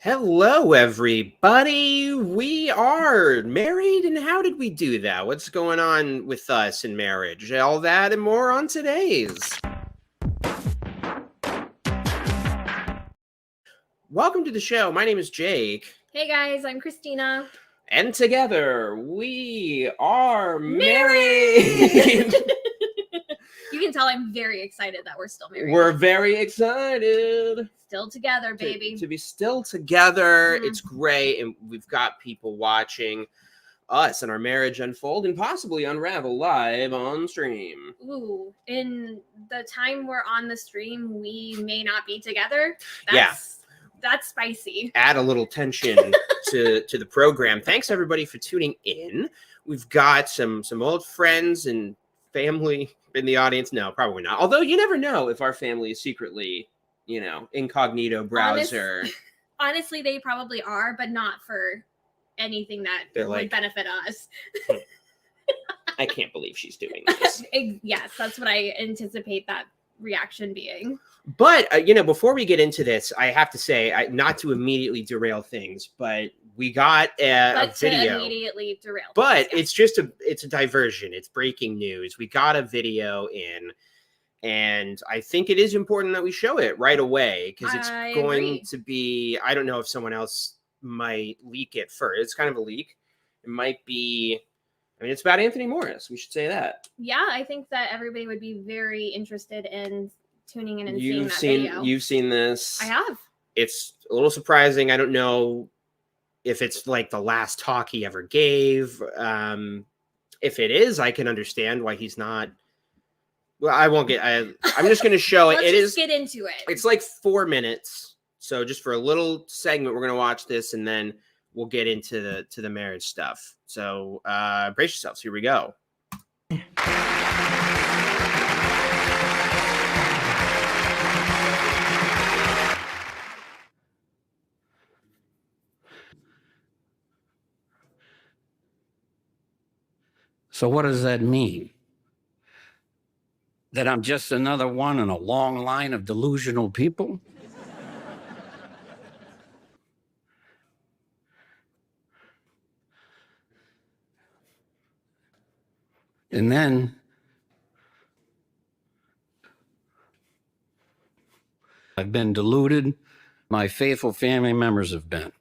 Hello, everybody. We are married, and how did we do that? What's going on with us in marriage? All that and more on today's. Welcome to the show. My name is Jake. Hey guys, I'm Christina. And together, we are married! You can tell I'm very excited that we're still married. We're very excited. Still together, baby. To be still together. It's great. And we've got people watching us and our marriage unfold and possibly unravel live on stream. Ooh, in the time we're on the stream, we may not be together. That's spicy. Add a little tension to the program. Thanks everybody for tuning in. We've got some old friends and family in the audience. No, probably not. Although you never know if our family is secretly, incognito browser. Honestly, they probably are, but not for anything that would benefit us. I can't believe she's doing this. Yes, that's what I anticipate that reaction being. But, before we get into this, I have to say, not to immediately derail things, but we got a video. Immediately derail. But it's a diversion. It's breaking news. We got a video in, and I think it is important that we show it right away because it's going to be, I don't know if someone else might leak it first. It's kind of a leak. It might be, it's about Anthony Morris. We should say that. Yeah, I think that everybody would be very interested in tuning in and seeing that video. You've seen this. I have. It's a little surprising. I don't know if it's like the last talk he ever gave. If it is, I can understand why he's not. Well, I won't get. I'm just going to show it. Let's get into it. It's like 4 minutes. So just for a little segment, we're going to watch this, and then we'll get into the marriage stuff. So brace yourselves. Here we go. So what does that mean? That I'm just another one in a long line of delusional people? And then I've been deluded. My faithful family members have been.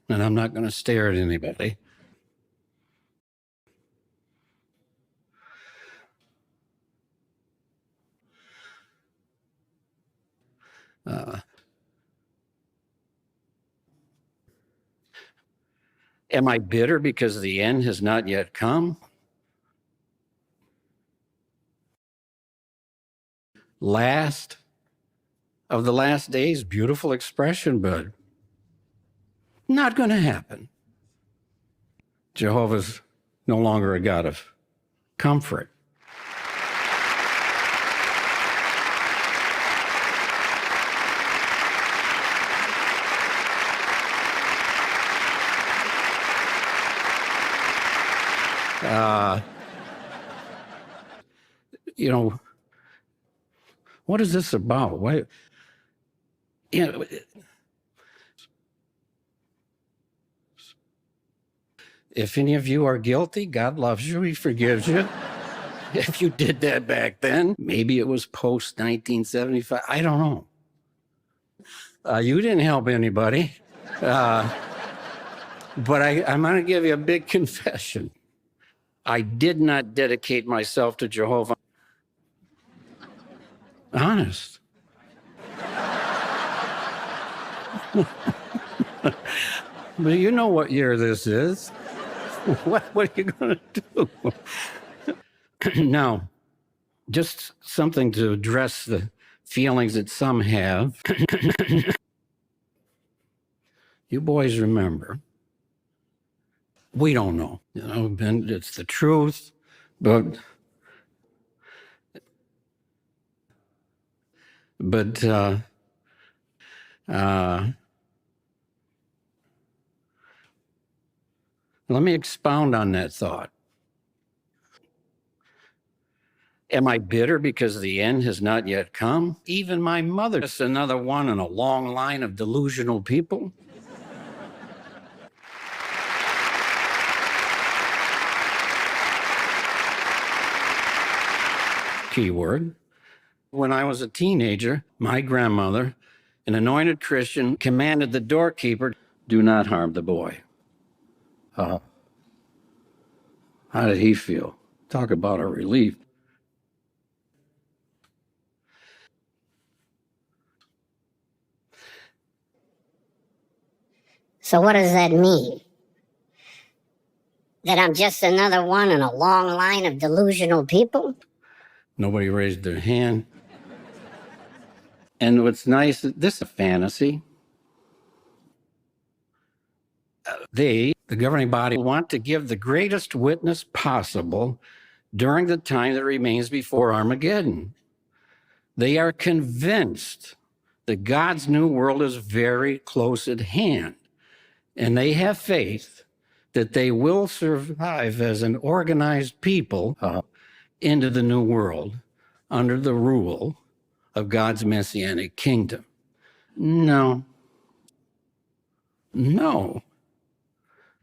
And I'm not going to stare at anybody. Am I bitter because the end has not yet come? Last of the last days, beautiful expression, but not going to happen. Jehovah's no longer a God of comfort. What is this about? Why? If any of you are guilty, God loves you. He forgives you. If you did that back then, maybe it was post 1975. I don't know. You didn't help anybody. But I'm going to give you a big confession. I did not dedicate myself to Jehovah. Honest. But you know what year this is. What are you going to do? Now, just something to address the feelings that some have. You boys remember. We don't know. It's the truth, but Let me expound on that thought. Am I bitter because the end has not yet come? Even my mother is another one in a long line of delusional people. Keyword. When I was a teenager, my grandmother, an anointed Christian, commanded the doorkeeper, do not harm the boy. How did he feel? Talk about a relief. So what does that mean? That I'm just another one in a long line of delusional people? Nobody raised their hand. And what's nice, this is a fantasy. They, the governing body, want to give the greatest witness possible during the time that remains before Armageddon. They are convinced that God's new world is very close at hand, and they have faith that they will survive as an organized people into the new world under the rule of God's messianic kingdom. No.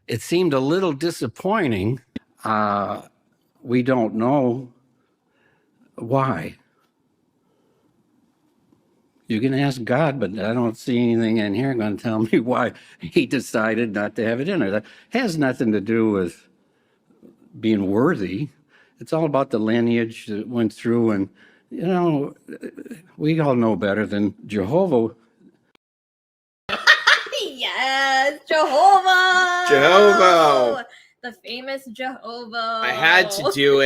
It seemed a little disappointing. We don't know why. You can ask God, but I don't see anything in here going to tell me why he decided not to have it in there. That has nothing to do with being worthy. It's all about the lineage that went through. And, you know, we all know better than Jehovah. Yes, Jehovah. Jehovah. The famous Jehovah. I had to do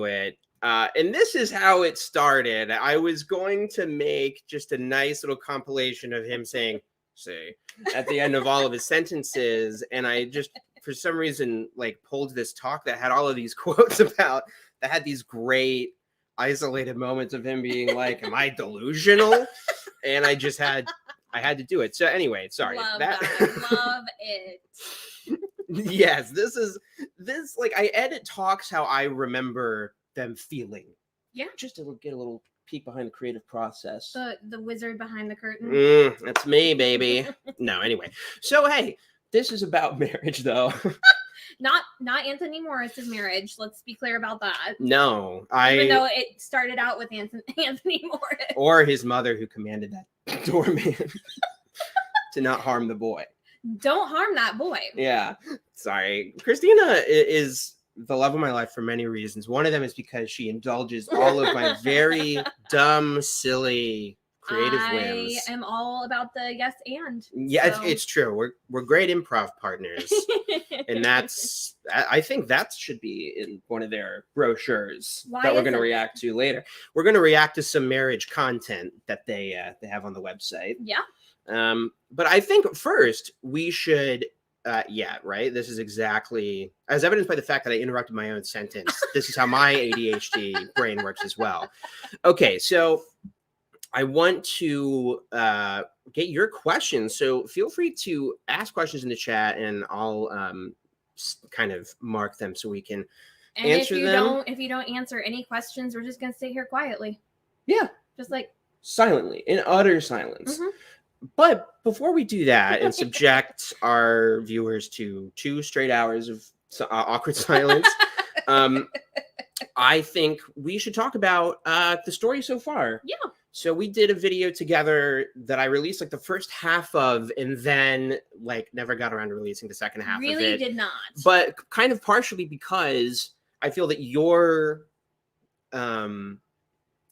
it. And this is how it started. I was going to make just a nice little compilation of him saying, say, at the end of all of his sentences. And I just, for some reason, like pulled this talk that had all of these quotes that had these great isolated moments of him being like, am I delusional? And I had to do it. So anyway, sorry. Love that. Love it. Yes, this like I edit talks how I remember them feeling. Yeah. Just to get a little peek behind the creative process. The wizard behind the curtain. That's me, baby. No, anyway. So hey, this is about marriage though. Not Anthony Morris's marriage. Let's be clear about that. No, even though it started out with Anthony Morris. Or his mother who commanded that doorman to not harm the boy. Don't harm that boy. Yeah. Sorry. Christina is the love of my life for many reasons. One of them is because she indulges all of my very dumb, silly, creative whims. I am all about the yes and. Yeah, so. it's true. We're great improv partners. And I think that should be in one of their brochures that we're going to react to later. We're going to react to some marriage content that they have on the website. Yeah. But I think first we should, right. This is exactly as evidenced by the fact that I interrupted my own sentence. This is how my ADHD brain works as well. Okay. So I want to get your questions. So feel free to ask questions in the chat and I'll kind of mark them so we can answer them. If you don't answer any questions, we're just going to sit here quietly. Yeah. Just like silently, in utter silence. Mm-hmm. But before we do that and subject our viewers to 2 straight hours of awkward silence, I think we should talk about the story so far. Yeah. So we did a video together that I released like the first half of, and then like never got around to releasing the second half of it. Really did not. But kind of partially because I feel that your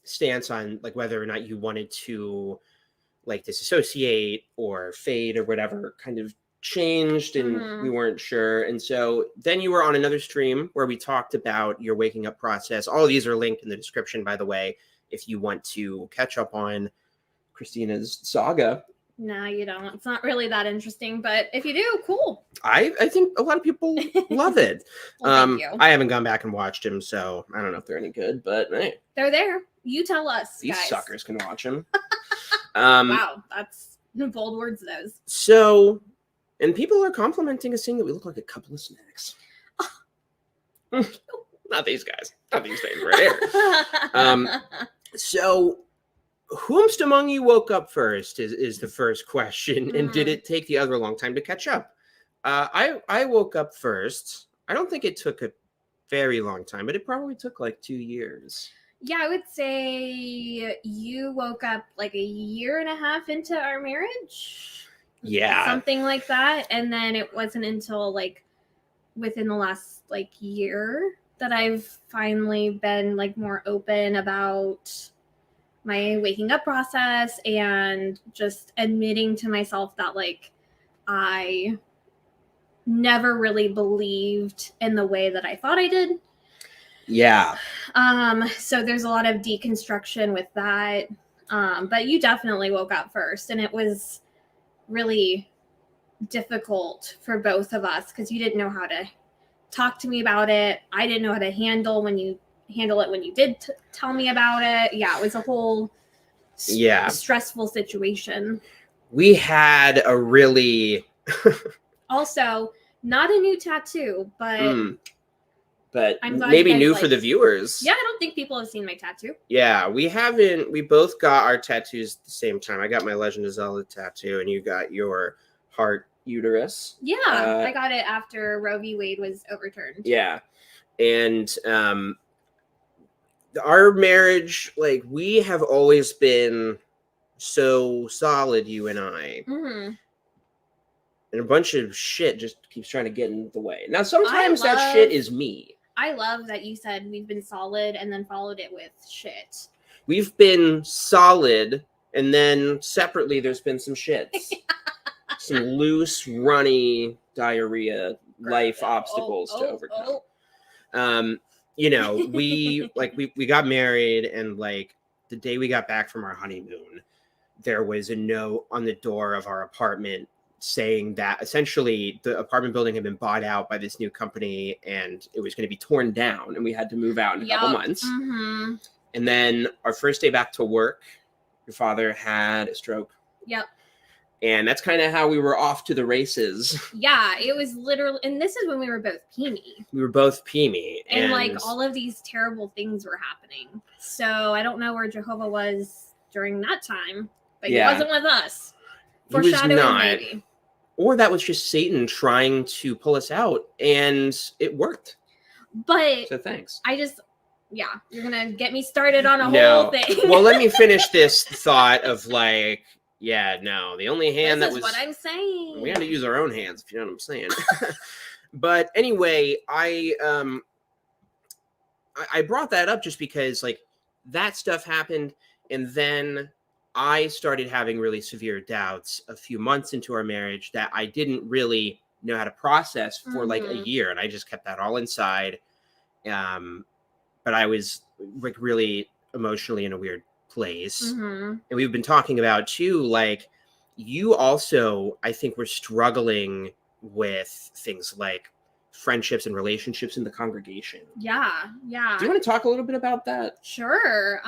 stance on like whether or not you wanted to like disassociate or fade or whatever kind of changed and we weren't sure. And so then you were on another stream where we talked about your waking up process. All of these are linked in the description, by the way, if you want to catch up on Christina's saga. No, you don't. It's not really that interesting, but if you do, cool. I think a lot of people love it. Well, thank you. I haven't gone back and watched them, so I don't know if they're any good, but hey. They're there. You tell us, These guys. suckers can watch them. Wow, that's bold words, those. So And people are complimenting us, saying that we look like a couple of snacks. Not these guys. Not these things right here. So, whomst among you woke up first is the first question. And did it take the other a long time to catch up? I woke up first. I don't think it took a very long time, but it probably took like 2 years. Yeah, I would say you woke up like a year and a half into our marriage. Yeah. Something like that. And then it wasn't until like within the last like year that I've finally been like more open about my waking up process and just admitting to myself that like I never really believed in the way that I thought I did. Yeah. So there's a lot of deconstruction with that. But you definitely woke up first, and it was really difficult for both of us because you didn't know how to talk to me about it. I didn't know how to handle it when you did tell me about it. Yeah, it was a whole stressful situation. We had a really also not a new tattoo, but I'm glad maybe you guys new like for the viewers. Yeah, I don't think people have seen my tattoo. Yeah, we haven't. We both got our tattoos at the same time. I got my Legend of Zelda tattoo, and you got your heart uterus. Yeah, I got it after Roe v. Wade was overturned. Yeah, and our marriage, like, we have always been so solid, you and I. Mm-hmm. And a bunch of shit just keeps trying to get in the way. Now, sometimes that shit is me. I love that you said we've been solid and then followed it with shit. We've been solid, and then separately there's been some shits. Some loose, runny diarrhea, life obstacles to overcome. You know, we got married, and like the day we got back from our honeymoon, there was a note on the door of our apartment saying that essentially the apartment building had been bought out by this new company and it was going to be torn down, and we had to move out in a couple months. Mm-hmm. And then our first day back to work, your father had a stroke. Yep. And that's kind of how we were off to the races. Yeah, it was literally, and this is when we were both preemie. We were both preemie. And like all of these terrible things were happening. So I don't know where Jehovah was during that time, but he wasn't with us. Foreshadowing, maybe. Or that was just Satan trying to pull us out, and it worked. But so thanks. You're gonna get me started on a whole thing. Well, let me finish this thought of like, the only hand this is what I'm saying. We had to use our own hands, if you know what I'm saying. But anyway, I brought that up just because like that stuff happened, and then I started having really severe doubts a few months into our marriage that I didn't really know how to process for like a year. And I just kept that all inside. But I was like really emotionally in a weird place. And we've been talking about too, like you also, I think, were struggling with things like friendships and relationships in the congregation. Yeah. Do you want to talk a little bit about that? Sure.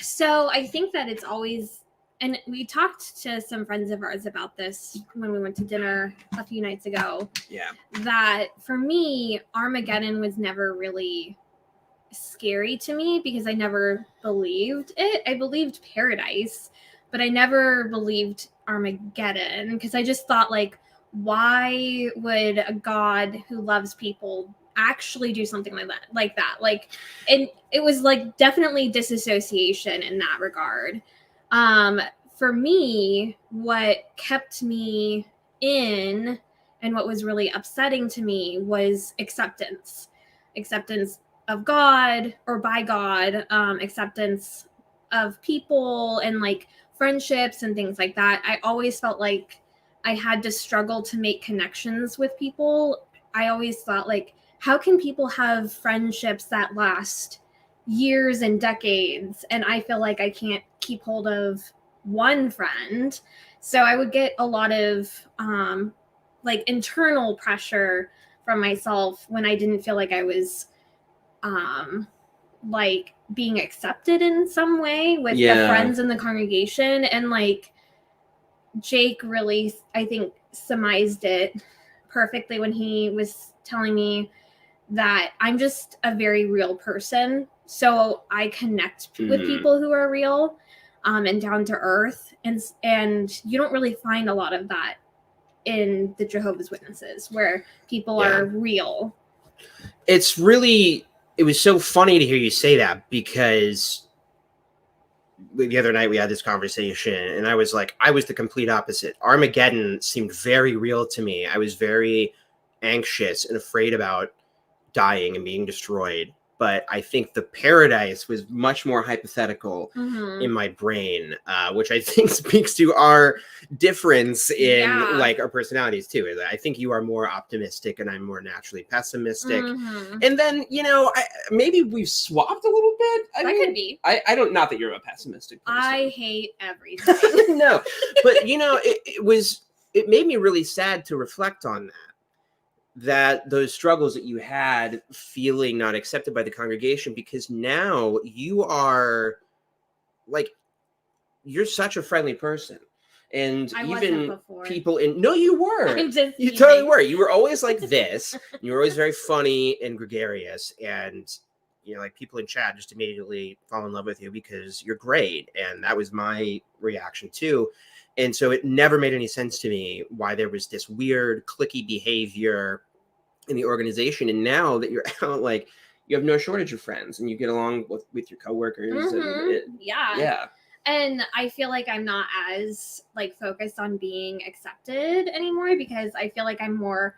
So I think that it's always, and we talked to some friends of ours about this when we went to dinner a few nights ago. Yeah. That for me, Armageddon was never really scary to me because I never believed it. I believed paradise, but I never believed Armageddon because I just thought like, why would a God who loves people actually do something like that? Like, and it was like definitely disassociation in that regard. For me, what kept me in and what was really upsetting to me was acceptance of God or by God, acceptance of people and like friendships and things like that. I always felt like I had to struggle to make connections with people. I always thought like, how can people have friendships that last years and decades? And I feel like I can't keep hold of one friend. So I would get a lot of like internal pressure from myself when I didn't feel like I was like being accepted in some way with the friends in the congregation. And like, Jake really, I think, surmised it perfectly when he was telling me that I'm just a very real person. So I connect with people who are real and down to earth. And you don't really find a lot of that in the Jehovah's Witnesses, where people are real. It was so funny to hear you say that, because the other night we had this conversation and I was like, I was the complete opposite. Armageddon seemed very real to me. I was very anxious and afraid about dying and being destroyed. But I think the paradise was much more hypothetical in my brain, which I think speaks to our difference in like our personalities too. I think you are more optimistic and I'm more naturally pessimistic. And then, you know, maybe we've swapped a little bit. That could be. I don't, not that you're a pessimistic person. I hate everything. No, but you know, it made me really sad to reflect on that those struggles that you had feeling not accepted by the congregation, because now you are like, you're such a friendly person. And even people no, you were. You totally were. You were always like this. You were always very funny and gregarious. And, you know, like people in chat just immediately fall in love with you because you're great. And that was my reaction too. And so it never made any sense to me why there was this weird cliquey behavior in the organization. And now that you're out, like, you have no shortage of friends and you get along with your coworkers. Yeah. And I feel like I'm not as like focused on being accepted anymore, because I feel like I'm more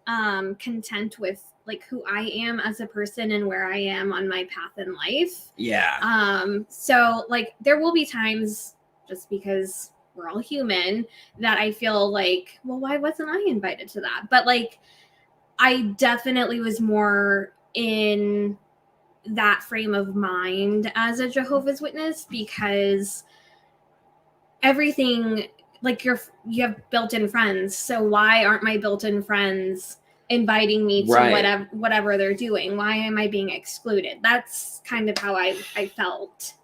content with like who I am as a person and where I am on my path in life. So like there will be times, just because we're all human, that I feel like, well, why wasn't I invited to that? But like, I definitely was more in that frame of mind as a Jehovah's Witness, because everything, like you have built-in friends. So why aren't my built-in friends inviting me to whatever they're doing? Why am I being excluded? That's kind of how I felt.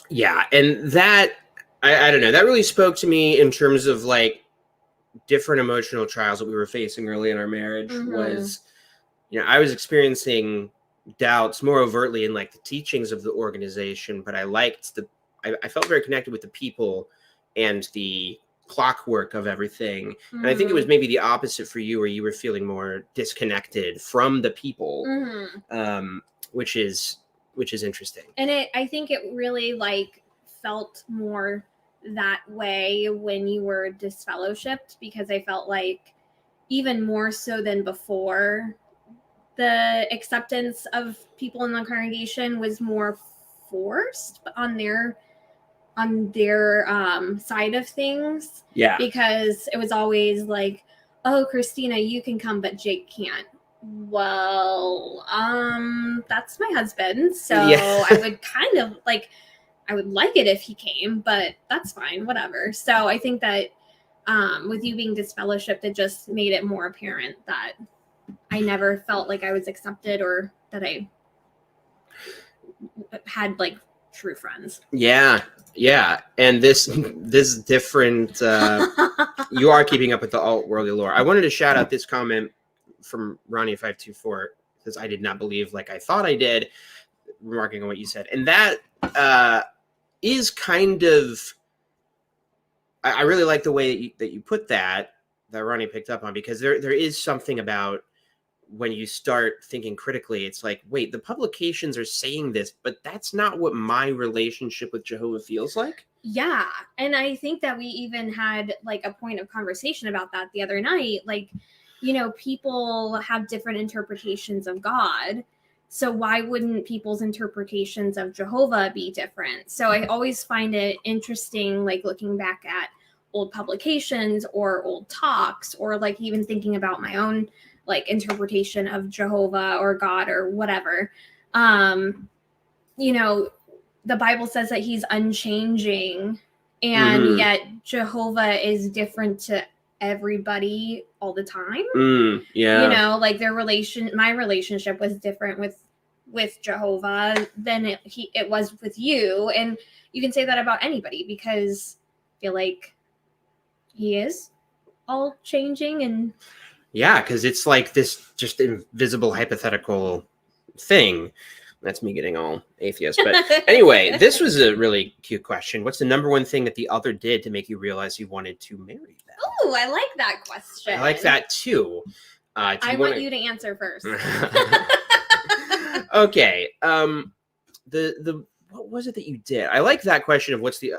Yeah. And that, I don't know, that really spoke to me in terms of like different emotional trials that we were facing early in our marriage. Was, you know, I was experiencing doubts more overtly in like the teachings of the organization, but I liked I felt very connected with the people and the clockwork of everything. And I think it was maybe the opposite for you, where you were feeling more disconnected from the people, which is interesting. And I think it really like felt more that way when you were disfellowshipped, because I felt like even more so than before, the acceptance of people in the congregation was more forced on their side of things. Yeah. Because it was always like, oh, Christina, you can come, but Jake can't. Well, that's my husband. So I would kind of like, I would like it if he came, but that's fine, whatever. So I think that with you being disfellowshipped, it just made it more apparent that I never felt like I was accepted, or that I had like true friends. Yeah. And this different, you are keeping up with the alt-worldly lore. I wanted to shout out this comment from Ronnie524, because I did not believe like I thought I did, remarking on what you said. And that is kind of, I really like the way that you put that Ronnie picked up on, because there is something about when you start thinking critically, it's like, wait, the publications are saying this, but that's not what my relationship with Jehovah feels like. Yeah. And I think that we even had like a point of conversation about that the other night. Like, you know, people have different interpretations of God. So why wouldn't people's interpretations of Jehovah be different? So I always find it interesting, like looking back at old publications or old talks, or like even thinking about my own like interpretation of Jehovah or God or whatever. You know, the Bible says that he's unchanging, and yet Jehovah is different to everybody all the time. You know, like my relationship was different with Jehovah than it was with you. And you can say that about anybody, because I feel like he is all changing and yeah, because it's like this just invisible hypothetical thing. That's me getting all atheist. But anyway, this was a really cute question. What's the number one thing that the other did to make you realize you wanted to marry them? Oh, I like that question. I like that too. I want you to answer first. Okay. The what was it that you did? I like that question of what's the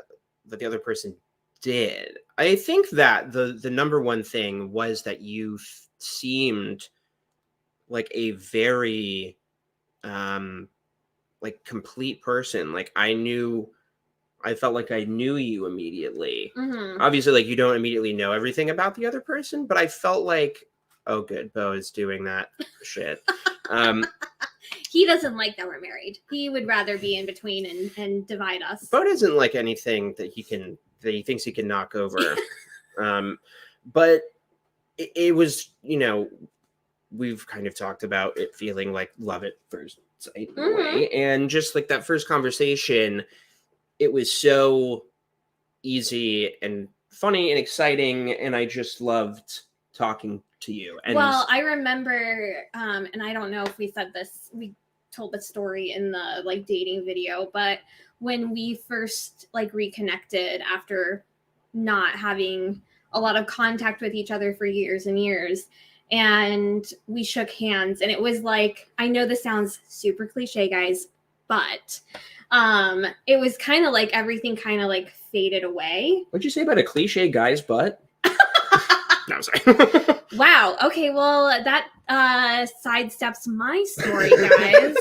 other person did. I think that the number one thing was that you seemed like a very like complete person. Like I felt like I knew you immediately. Mm-hmm. Obviously, like you don't immediately know everything about the other person, but I felt like, oh good, Bo is doing that shit. He doesn't like that we're married. He would rather be in between and divide us. Bo doesn't like anything that he thinks he can knock over. But it was, we've kind of talked about it feeling like love at first sight in a way. And just like that first conversation, it was so easy and funny and exciting. And I just loved talking to you. And well, I remember, and I don't know if we told the story in the like dating video, but when we first like reconnected after not having a lot of contact with each other for years and years, and we shook hands, and it was like, I know this sounds super cliche, guys, but it was kind of like everything kind of like faded away. What'd you say about a cliche guy's butt? No, I'm sorry. Wow. Okay. Well, that sidesteps my story, guys.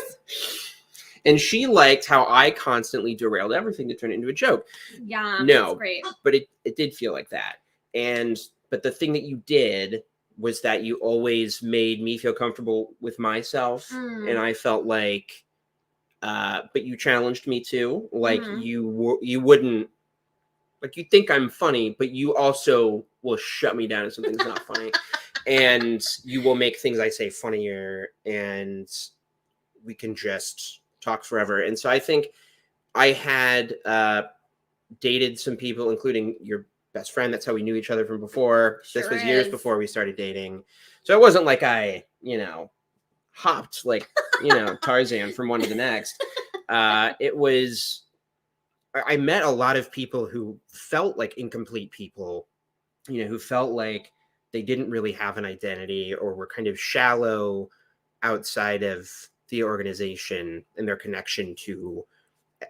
And she liked how I constantly derailed everything to turn it into a joke. Yeah. No, that's great. But it did feel like that. But the thing that you did was that you always made me feel comfortable with myself. And I felt like, but you challenged me too. Like you wouldn't, like you think I'm funny, but you also will shut me down if something's not funny. And you will make things I say funnier, and we can just talk forever. And so I think I had dated some people, including your best friend. That's how we knew each other from before. Sure this was years before we started dating. So it wasn't like I, hopped like, Tarzan from one to the next. It was, I met a lot of people who felt like incomplete people, who felt like they didn't really have an identity or were kind of shallow outside of the organization and their connection to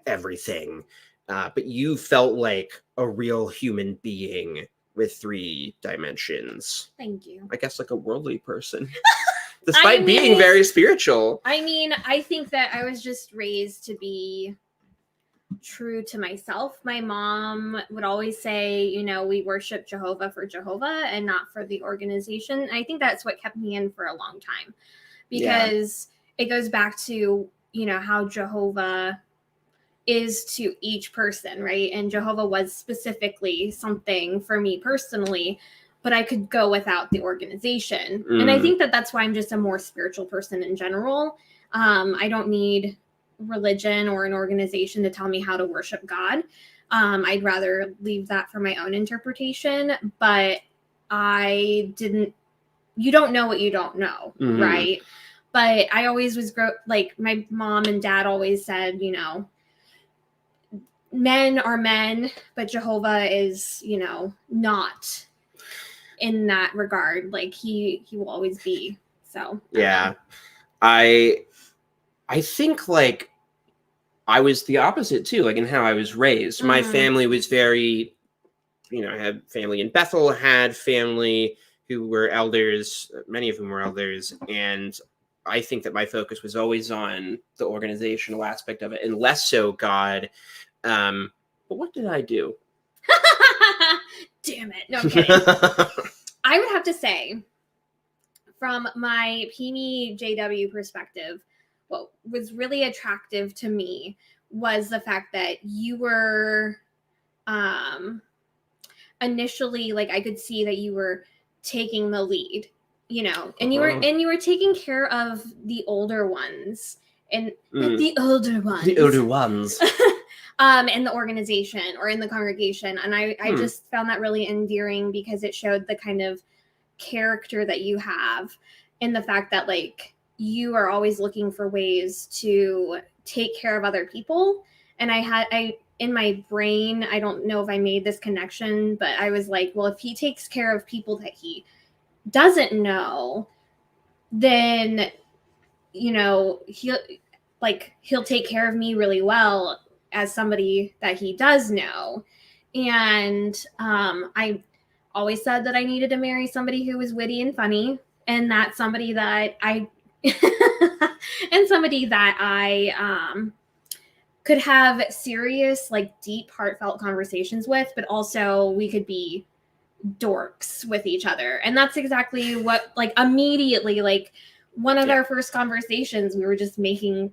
everything. But you felt like a real human being with 3 dimensions. Thank you. I guess like a worldly person, despite being very spiritual. I mean, I think that I was just raised to be true to myself. My mom would always say, we worship Jehovah for Jehovah and not for the organization. I think that's what kept me in for a long time, because it goes back to, how Jehovah is to each person, right? And Jehovah was specifically something for me personally, but I could go without the organization. And I think that that's why I'm just a more spiritual person in general. I don't need religion or an organization to tell me how to worship God. I'd rather leave that for my own interpretation, but you don't know what you don't know, right? But I always was like my mom and dad always said, men are men, but Jehovah is, not in that regard. Like he will always be. So yeah, I think like I was the opposite too, like in how I was raised. My family was very, I had family in Bethel, had family who were elders, many of whom were elders. And I think that my focus was always on the organizational aspect of it and less so God. But what did I do? Damn it. No, I'm kidding. I would have to say, from my Peony JW perspective, what was really attractive to me was the fact that you were initially, like, I could see that you were taking the lead, and you were taking care of the older ones and the older ones. in the organization or in the congregation. And I just found that really endearing because it showed the kind of character that you have and the fact that like you are always looking for ways to take care of other people. And I in my brain, I don't know if I made this connection, but I was like, well, if he takes care of people that he doesn't know, then, you know, he'll take care of me really well as somebody that he does know. And I always said that I needed to marry somebody who was witty and funny, and that's somebody that I could have serious, like deep, heartfelt conversations with, but also we could be dorks with each other. And that's exactly what, like, immediately, like one of our first conversations, we were just making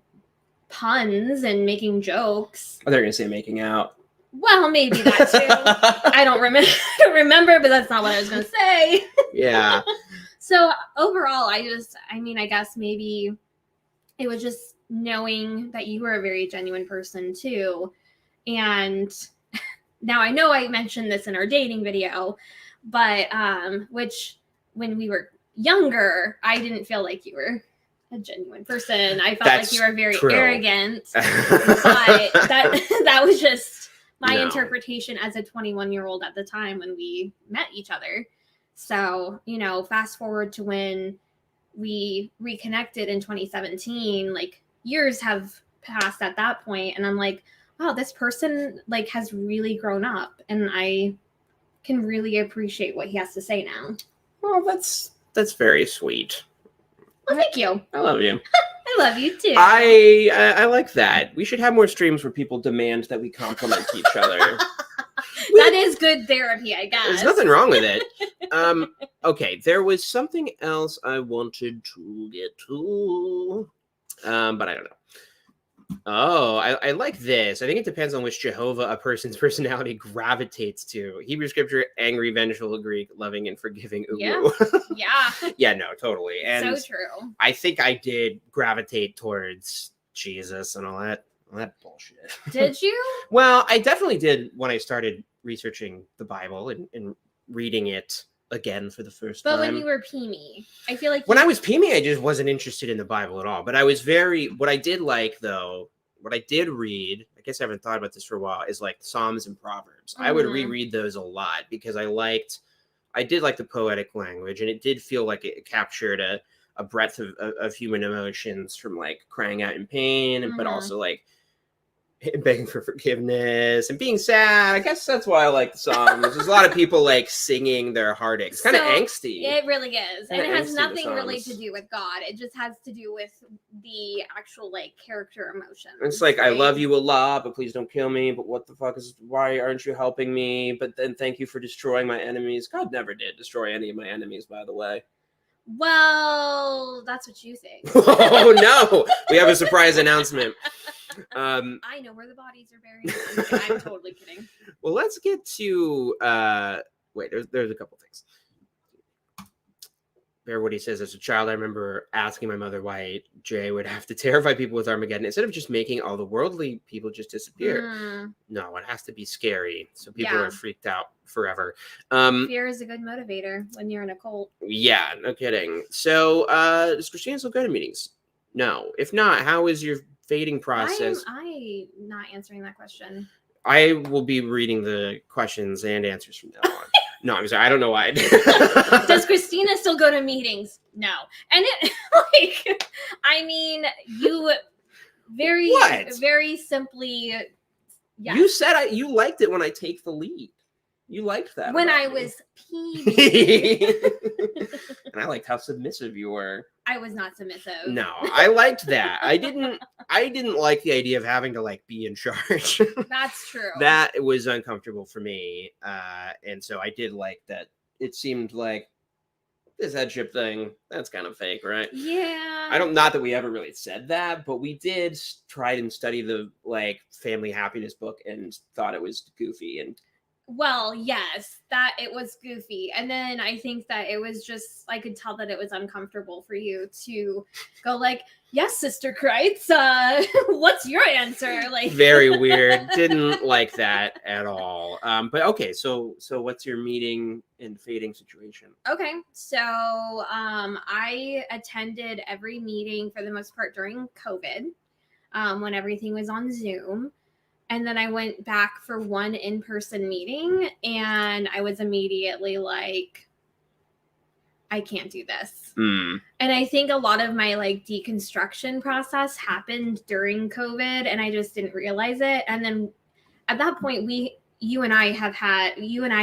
puns and making jokes. Oh, they're gonna say making out. Well, maybe that too. I don't remember, but that's not what I was gonna say. Yeah. So overall, I guess maybe it was just knowing that you were a very genuine person too. And now I know I mentioned this in our dating video, but which when we were younger, I didn't feel like you were a genuine person. I felt like you were very arrogant. But that was just my interpretation as a 21-year-old at the time when we met each other. So, you know, fast forward to when we reconnected in 2017, like years have passed at that point, and I'm like, wow, this person like has really grown up, and I can really appreciate what he has to say now. Well, that's very sweet. Well, thank you. I love you. I love you too. I like that. We should have more streams where people demand that we compliment each other. That is good therapy, I guess. There's nothing wrong with it. Okay, there was something else I wanted to get to, but I don't know. Oh, I like this. I think it depends on which Jehovah a person's personality gravitates to. Hebrew scripture, angry, vengeful, Greek, loving, and forgiving. Ooh. Yeah. Yeah. Yeah, no, totally. And so true. I think I did gravitate towards Jesus and all that bullshit. Did you? Well, I definitely did when I started researching the Bible and reading it again for the first time. But when you were preemie, I feel like when I was preemie, I just wasn't interested in the Bible at all. But I was what I did like though, what I did read, I guess I haven't thought about this for a while, is like Psalms and Proverbs. Mm-hmm. I would reread those a lot because I did like the poetic language, and it did feel like it captured a breadth of human emotions, from like crying out in pain, but also like begging for forgiveness and being sad. I guess that's why I like the songs. There's a lot of people like singing their heartache. It's kind of angsty. It really is. And it has nothing really to do with God. It just has to do with the actual like character emotions. It's like, right? I love you a lot, but please don't kill me. But what the fuck why aren't you helping me? But then thank you for destroying my enemies. God never did destroy any of my enemies, by the way. Well, that's what you think. Oh no, we have a surprise announcement. I know where the bodies are buried. I'm totally kidding. Well, let's get to wait, there's a couple things. Bear what he says. As a child, I remember asking my mother why Jay would have to terrify people with Armageddon instead of just making all the worldly people just disappear. No, it has to be scary, so people are freaked out forever. Fear is a good motivator when you're in a cult. Yeah, no kidding. So does Christina still go to meetings? No. If not, how is your fading process? I'm not answering that question. I will be reading the questions and answers from now on. No, I'm sorry. I don't know why. Does Christina still go to meetings? No. And it like, I mean, you very simply. Yes. You said you liked it when I take the lead. You liked that. When I was peeved. And I liked how submissive you were. I was not submissive. No, I liked that. I didn't like the idea of having to like be in charge. That's true. That was uncomfortable for me. And so I did like that. It seemed like this headship thing, that's kind of fake, right? Yeah. Not that we ever really said that, but we did try and study the like family happiness book and thought it was goofy. And Well, yes, that it was goofy. And then I think that it was just, I could tell that it was uncomfortable for you to go like, yes, Sister Kreitz, what's your answer? Like, very weird. Didn't like that at all. But okay, so what's your meeting and fading situation? Okay, so I attended every meeting for the most part during COVID, when everything was on Zoom. And then I went back for one in-person meeting, and I was immediately like, I can't do this. And I think a lot of my like deconstruction process happened during COVID, and I just didn't realize it. And then at that point, you and I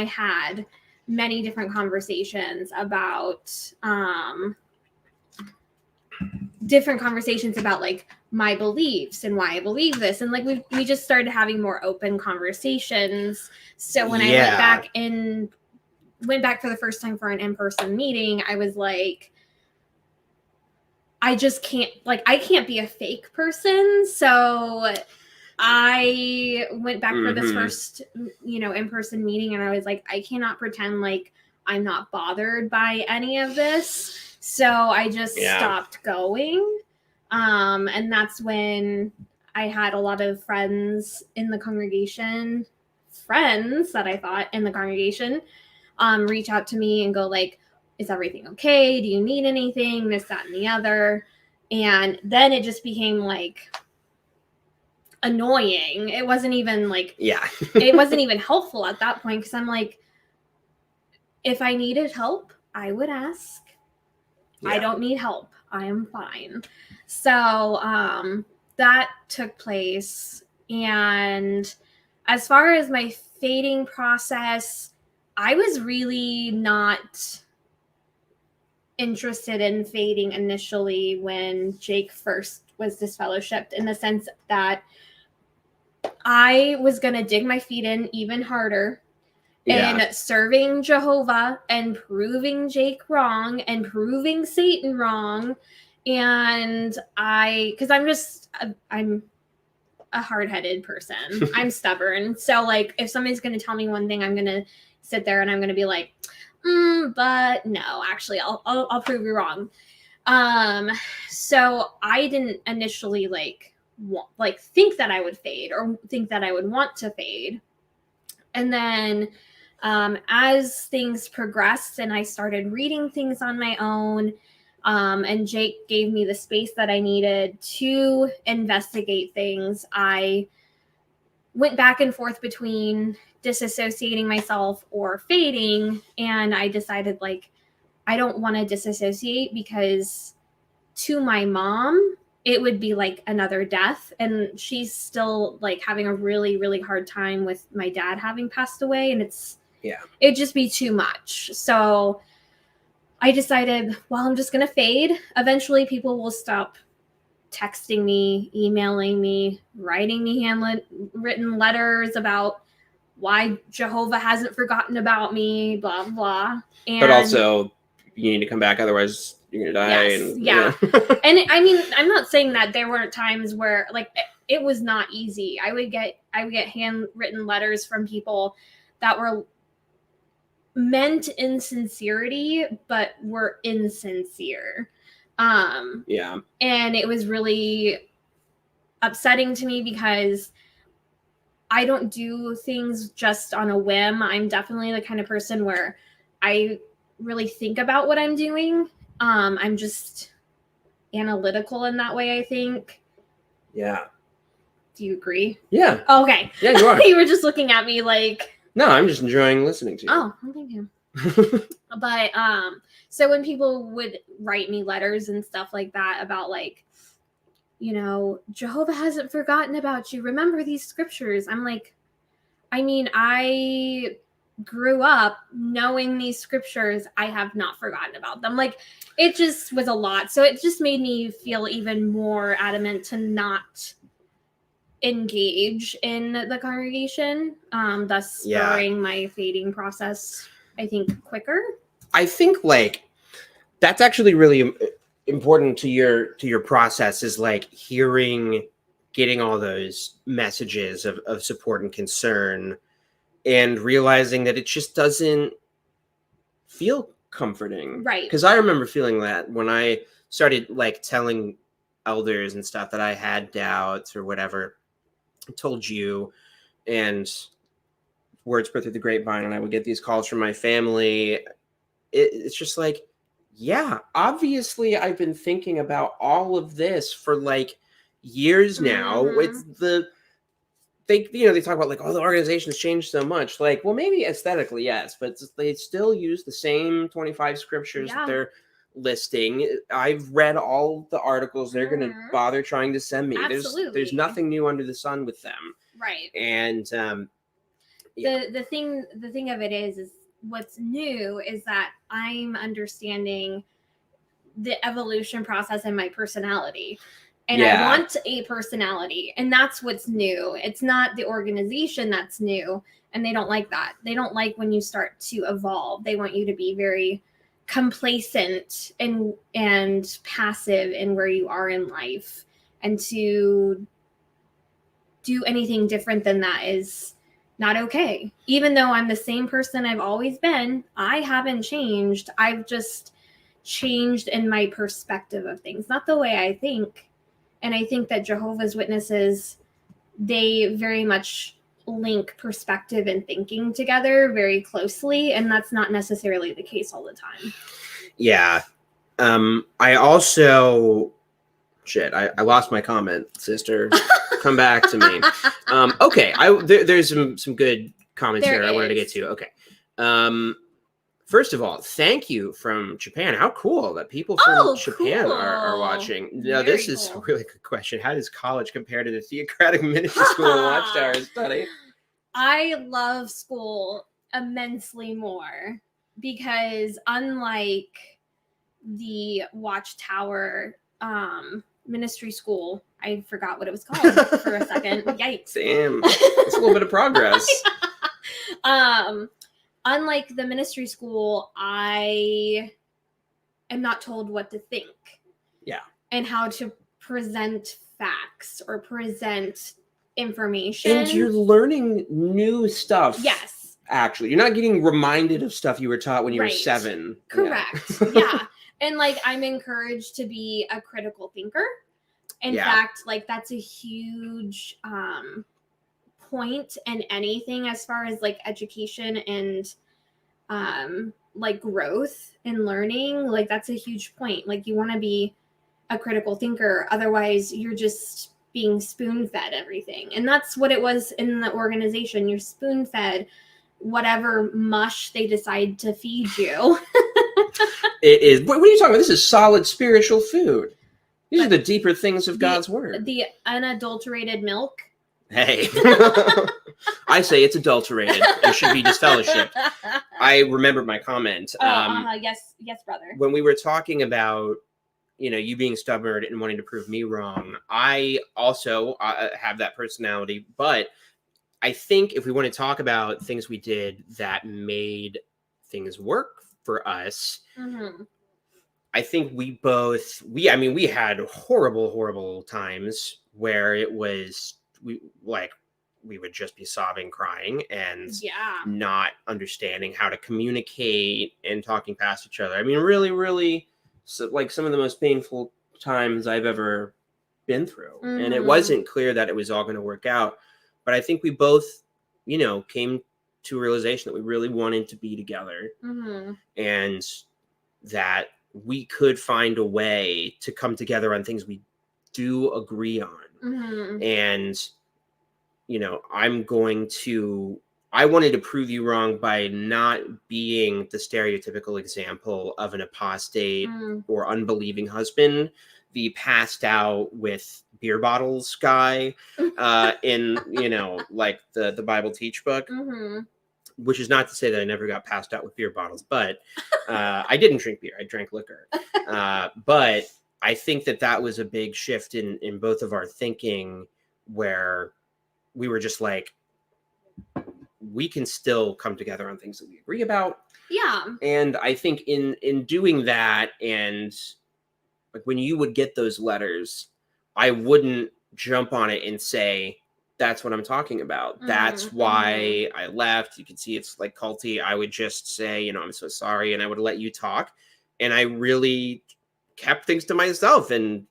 had many different conversations about like my beliefs and why I believe this, and like we just started having more open conversations. So when I went back for the first time for an in-person meeting, I was like, I just can't, like, I can't be a fake person. So I went back for this first, in-person meeting, and I was like, I cannot pretend like I'm not bothered by any of this. So I just stopped going. And that's when I had a lot of friends in the congregation, reach out to me and go like, is everything okay? Do you need anything? This, that, and the other. And then it just became like annoying. It wasn't even like, it wasn't even helpful at that point, because I'm like, if I needed help, I would ask. I don't need help. I am fine. So that took place. And as far as my fading process, I was really not interested in fading initially when Jake first was disfellowshipped, in the sense that I was going to dig my feet in even harder and serving Jehovah and proving Jake wrong and proving Satan wrong. And because I'm a hard-headed person. I'm stubborn. So like, if somebody's going to tell me one thing, I'm going to sit there and I'm going to be like, but no, actually I'll prove you wrong. So I didn't initially think that I would fade or think that I would want to fade. And then as things progressed and I started reading things on my own, and Jake gave me the space that I needed to investigate things, I went back and forth between disassociating myself or fading. And I decided like, I don't want to disassociate, because to my mom, it would be like another death. And she's still like having a really, really hard time with my dad having passed away. And it'd just be too much. So I decided, well, I'm just going to fade. Eventually people will stop texting me, emailing me, writing me handwritten letters about why Jehovah hasn't forgotten about me, blah, blah. And but also, you need to come back, otherwise you're going to die. Yes, and I mean, I'm not saying that there weren't times where, like, it was not easy. I would get handwritten letters from people that were meant in sincerity, but were insincere. And it was really upsetting to me, because I don't do things just on a whim. I'm definitely the kind of person where I really think about what I'm doing. I'm just analytical in that way, I think. Yeah. Do you agree? Yeah. Oh, okay. Yeah, you are. You were just looking at me like... No, I'm just enjoying listening to you. Oh, well, thank you. But so when people would write me letters and stuff like that about like, Jehovah hasn't forgotten about you, remember these scriptures, I'm like, I mean, I grew up knowing these scriptures. I have not forgotten about them. Like, it just was a lot. So it just made me feel even more adamant to not engage in the congregation, thus spurring my fading process, I think, quicker. I think like that's actually really important to your process, is like getting all those messages of support and concern, and realizing that it just doesn't feel comforting. Right. Because I remember feeling that when I started like telling elders and stuff that I had doubts or whatever. I told you, and word spread through the grapevine, and I would get these calls from my family. It's just like, yeah, obviously I've been thinking about all of this for like years now. It's they talk about like, oh, the organization's changed so much. Like, well, maybe aesthetically, yes, but they still use the same 25 scriptures that they're listing. I've read all the articles they're going to bother trying to send me. There's nothing new under the sun with them. Right. And the thing of it is what's new is that I'm understanding the evolution process in my personality. And I want a personality, and that's what's new. It's not the organization that's new, and they don't like that. They don't like when you start to evolve. They want you to be very complacent and passive in where you are in life, and to do anything different than that is not okay. Even though I'm the same person I've always been, I haven't changed. I've just changed in my perspective of things, not the way I think. And I think that Jehovah's Witnesses, they very much link perspective and thinking together very closely. And that's not necessarily the case all the time. Yeah. I also, I lost my comment, sister. Come back to me. Okay. There's some good comments here I wanted to get to. Okay. First of all, thank you from Japan. How cool that people from Japan are watching. Now, this is a really good question. How does college compare to the Theocratic Ministry School and Watchtower study? I love school immensely more because unlike the Watchtower ministry school, I forgot what it was called for a second. Yikes. Damn. That's a little bit of progress. Unlike the ministry school, I am not told what to think. Yeah. And how to present facts or present information. And you're learning new stuff. Yes. Actually, you're not getting reminded of stuff you were taught when you were 7. Correct. Yeah. And like, I'm encouraged to be a critical thinker. In fact, like that's a huge point in anything as far as like education and like growth and learning. Like that's a huge point. Like you want to be a critical thinker, otherwise you're just being spoon-fed everything. And that's what it was in the organization. You're spoon-fed whatever mush they decide to feed you. It is. What are you talking about? This is solid spiritual food. These are the deeper things of God's word. The unadulterated milk. Hey, I say it's adulterated. It should be disfellowshipped. I remembered my comment. Yes, brother. When we were talking about, you being stubborn and wanting to prove me wrong, I also have that personality. But I think if we want to talk about things we did that made things work for us, I think we had horrible times where it was, we would just be sobbing, crying, and not understanding how to communicate and talking past each other. I mean, really, like some of the most painful times I've ever been through. And it wasn't clear that it was all going to work out. But I think we both, came to a realization that we really wanted to be together and that we could find a way to come together on things we do agree on. And, I wanted to prove you wrong by not being the stereotypical example of an apostate or unbelieving husband, the passed out with beer bottles guy in, like the Bible Teach book, which is not to say that I never got passed out with beer bottles, but I didn't drink beer. I drank liquor. But I think that was a big shift in both of our thinking, where we were just like, we can still come together on things that we agree about. Yeah. And I think in doing that, and like when you would get those letters, I wouldn't jump on it and say, That's what I'm talking about. That's why I left. You can see it's like culty. I would just say, I'm so sorry, and I would let you talk. And I really kept things to myself. And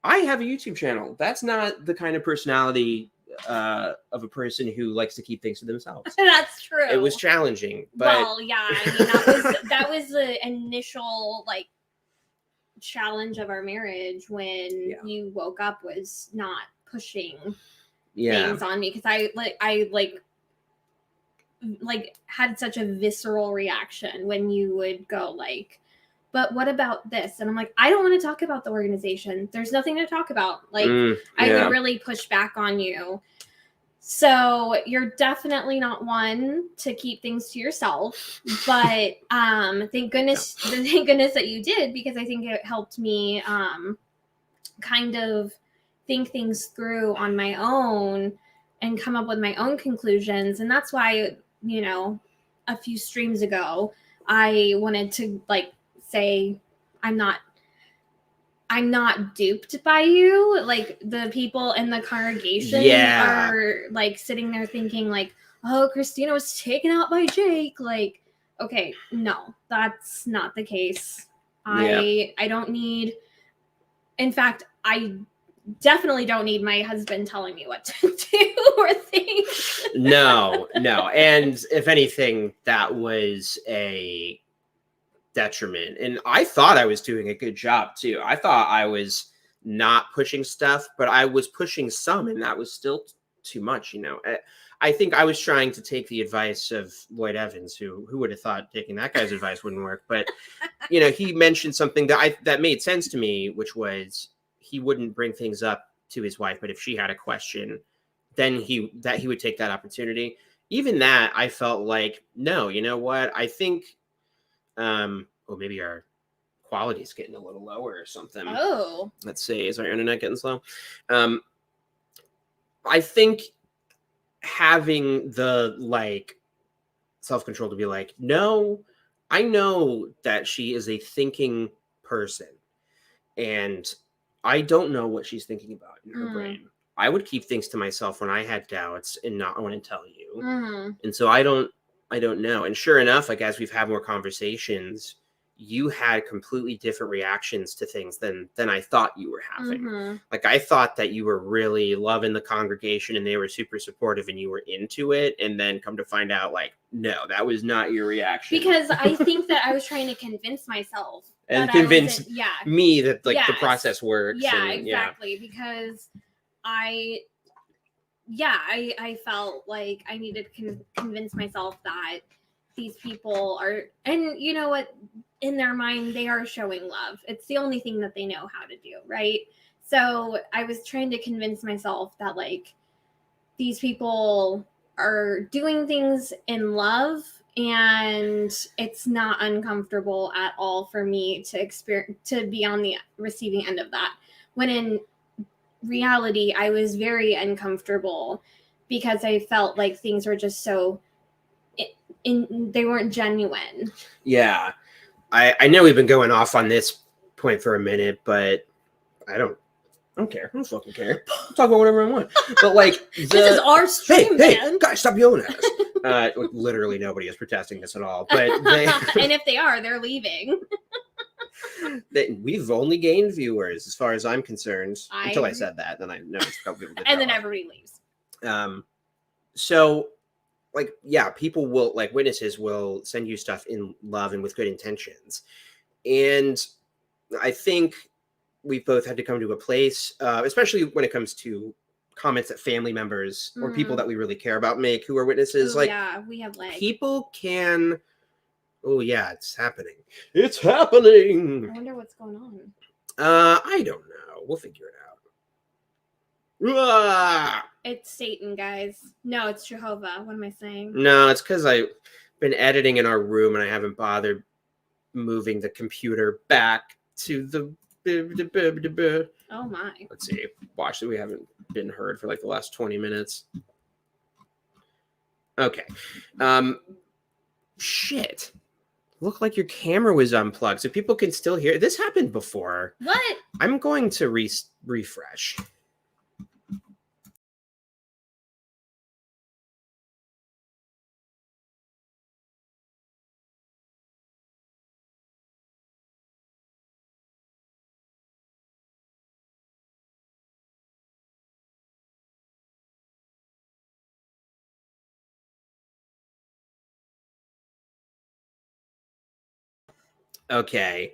I have a YouTube channel. That's not the kind of personality of a person who likes to keep things to themselves. That's true. It was challenging, but well, yeah, I mean that was the initial like challenge of our marriage when you woke up, was not pushing things on me, because I had such a visceral reaction when you would go like, but what about this? And I'm like, I don't want to talk about the organization. There's nothing to talk about. Like, I would really push back on you. So you're definitely not one to keep things to yourself, but thank goodness that you did, because I think it helped me kind of think things through on my own and come up with my own conclusions. And that's why, a few streams ago, I wanted to like say, I'm not duped by you. Like, the people in the congregation are like sitting there thinking like, oh, Kristyna was taken out by Jake. Like, okay, no, that's not the case. I don't need, in fact, I definitely don't need my husband telling me what to do or think. No. And if anything, that was a detriment. And I thought I was doing a good job too. I thought I was not pushing stuff, but I was pushing some, and that was still too much. I think I was trying to take the advice of Lloyd Evans, who would have thought taking that guy's advice wouldn't work. But he mentioned something that made sense to me, which was he wouldn't bring things up to his wife, but if she had a question, then he would take that opportunity. Even that, I felt like, no, you know what? I think maybe our quality is getting a little lower or something. Oh, let's see. Is our internet getting slow? I think having the self-control to be like, no, I know that she is a thinking person, and I don't know what she's thinking about in her brain. I would keep things to myself when I had doubts and not want to tell you. And so I don't know. And sure enough, like, as we've had more conversations, you had completely different reactions to things than I thought you were having. Like, I thought that you were really loving the congregation and they were super supportive and you were into it. And then come to find out, like, no, that was not your reaction. Because I think that I was trying to convince myself. And convince me that the process works. Yeah, exactly. Because I felt like I needed to convince myself that these people are, and you know what, in their mind, they are showing love. It's the only thing that they know how to do, right? So I was trying to convince myself that, like, these people are doing things in love, and it's not uncomfortable at all for me to be on the receiving end of that. When in reality, I was very uncomfortable because I felt like things were just so they weren't genuine. Yeah. I know we've been going off on this point for a minute, but I don't care. I don't fucking care. I'll talk about whatever I want. But like, this is our stream, hey, guys, stop yelling at us. Literally nobody is protesting this at all. But and if they are, they're leaving. We've only gained viewers, as far as I'm concerned. Until I said that, then I noticed a couple people did. And then everybody leaves. So, like, yeah, people will, like, witnesses will send you stuff in love and with good intentions. And I think we've both had to come to a place, especially when it comes to comments that family members or people that we really care about make who are witnesses. Ooh, like, yeah, we have legs. People can. Oh yeah, it's happening. It's happening. I wonder what's going on. I don't know. We'll figure it out. It's Satan, guys. No, it's Jehovah. What am I saying? No, it's because I've been editing in our room and I haven't bothered moving the computer back to the. Oh my. Let's see. Watch that we haven't been heard for like the last 20 minutes. Okay. Shit. Looked like your camera was unplugged, so people can still hear. This happened before. What? I'm going to refresh. Okay.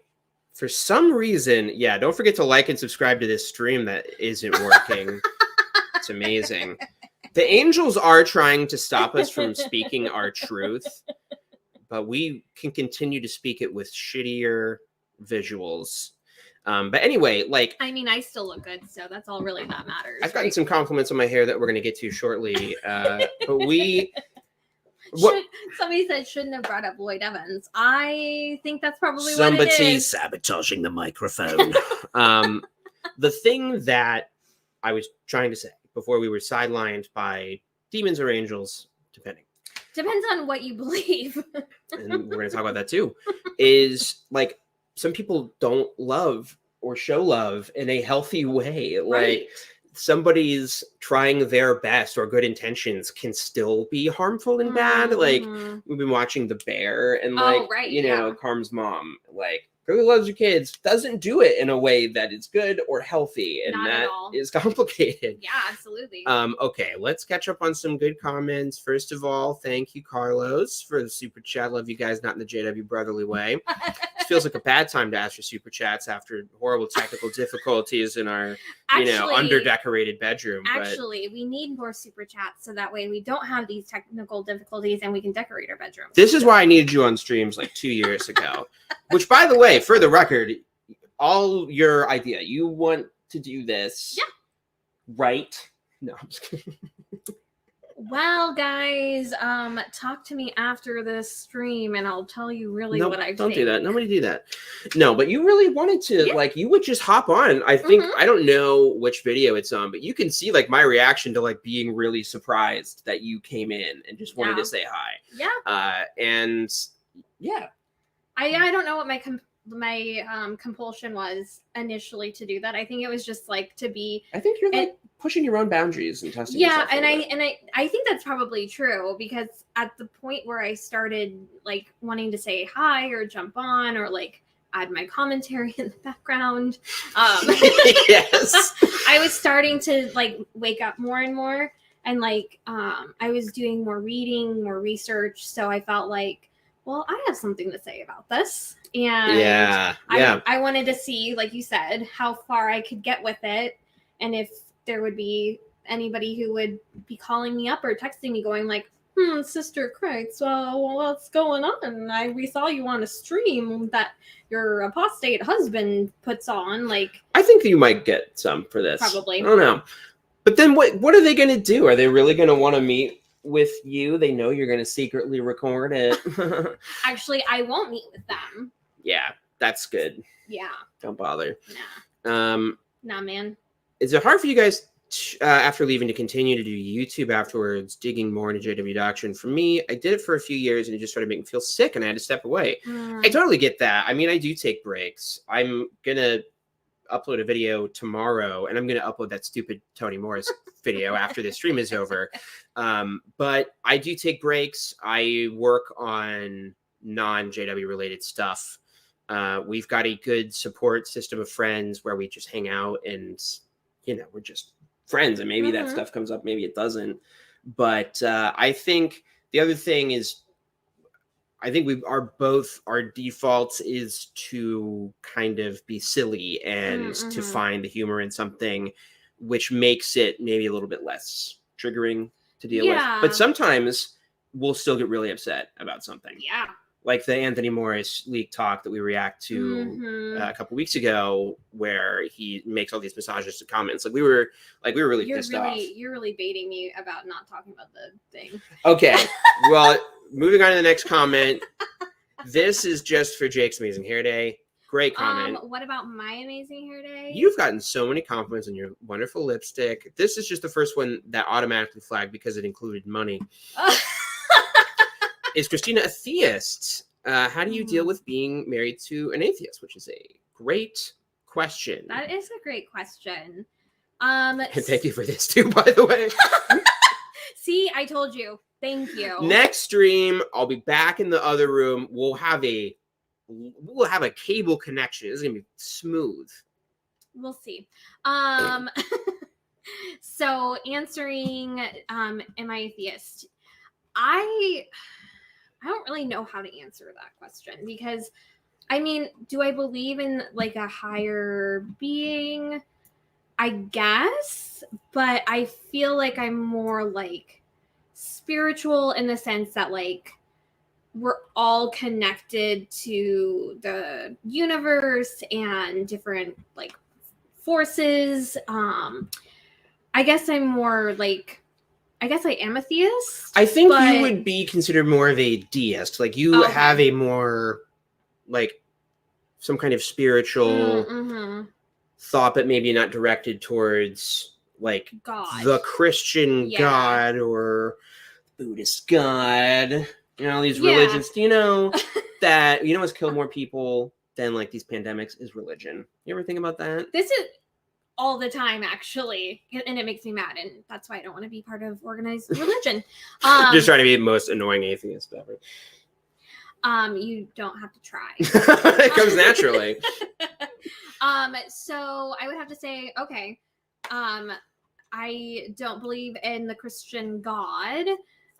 For some reason, yeah, don't forget to like and subscribe to this stream that isn't working. It's amazing. The angels are trying to stop us from speaking our truth, but we can continue to speak it with shittier visuals. But anyway, like, I mean, I still look good, so that's all really that matters. I've gotten some compliments on my hair that we're going to get to shortly. But somebody said shouldn't have brought up Lloyd Evans. I think that's probably what it somebody is. sabotaging the microphone. The thing that I was trying to say before we were sidelined by demons or angels, depending. Depends on what you believe. And we're going to talk about that too, is like some people don't love or show love in a healthy way. Right. Like somebody's trying their best or good intentions can still be harmful and bad. Like we've been watching The Bear and like, Carm's mom, like really loves your kids, doesn't do it in a way that is good or healthy. And Not that at all. is complicated. Yeah, absolutely. Okay, let's catch up on some good comments. First of all, thank you, Carlos, for the super chat. Love you guys, not in the JW brotherly way. It feels like a bad time to ask for super chats after horrible technical difficulties in our, under-decorated bedroom. Actually, we need more super chats so that way we don't have these technical difficulties and we can decorate our bedroom. This is why I needed you on streams like 2 years ago. Which, by the way, for the record, all your idea. You want to do this, right? No, I'm just kidding. Well, guys, talk to me after this stream and I'll tell you really what I think. Don't do that. Nobody do that. No, but you really wanted to, like, you would just hop on. I think, I don't know which video it's on, but you can see, like, my reaction to, like, being really surprised that you came in and just wanted to say hi. Yeah. I don't know what my compulsion was initially to do that. I think it was just like to be. I think you're like pushing your own boundaries and testing. Yeah, and I think that's probably true because at the point where I started like wanting to say hi or jump on or like add my commentary in the background, yes, I was starting to like wake up more and more, and like I was doing more reading, more research, so I felt like, well, I have something to say about this. And I wanted to see, like you said, how far I could get with it. And if there would be anybody who would be calling me up or texting me going like, Sister Christ, well, what's going on? We saw you on a stream that your apostate husband puts on. Like, I think you might get some for this. Probably. I don't know. But then what are they going to do? Are they really going to want to meet with you? They know you're going to secretly record it. Actually, I won't meet with them. Yeah, that's good. Yeah. Don't bother. Nah, man. Is it hard for you guys after leaving to continue to do YouTube afterwards, digging more into JW doctrine? For me, I did it for a few years and it just started making me feel sick and I had to step away. I totally get that. I mean, I do take breaks. I'm going to upload a video tomorrow and I'm going to upload that stupid Tony Morris video after the stream is over. But I do take breaks. I work on non-JW related stuff. We've got a good support system of friends where we just hang out and, we're just friends and maybe that stuff comes up, maybe it doesn't. But I think the other thing is, I think our default is to kind of be silly and to find the humor in something, which makes it maybe a little bit less triggering to deal with. But sometimes we'll still get really upset about something. Yeah. Like the Anthony Morris leak talk that we react to a couple weeks ago, where he makes all these misogynist comments. Like we were really pissed off. You're really baiting me about not talking about the thing. Okay. Well, moving on to the next comment. This is just for Jake's amazing hair day. Great comment. What about my amazing hair day? You've gotten so many compliments on your wonderful lipstick. This is just the first one that automatically flagged because it included money. Is Christina a theist? How do you deal with being married to an atheist? Which is a great question. That is a great question. And thank you for this too, by the way. See, I told you. Thank you. Next stream, I'll be back in the other room. We'll have a cable connection. It's gonna be smooth. We'll see. So answering, am I a theist? I don't really know how to answer that question because I mean, do I believe in like a higher being? I guess, but I feel like I'm more like spiritual in the sense that like we're all connected to the universe and different like forces. I guess I'm more like, I guess I am a theist. I think you would be considered more of a deist. Like you have a more like some kind of spiritual thought, but maybe not directed towards like God, the Christian God or Buddhist God. You know, these religions. Do you know that what's killed more people than like these pandemics is religion? You ever think about that? This is all the time, actually, and it makes me mad, and that's why I don't want to be part of organized religion. Just trying to be the most annoying atheist ever. You don't have to try. It comes naturally. So I would have to say, okay, I don't believe in the Christian God.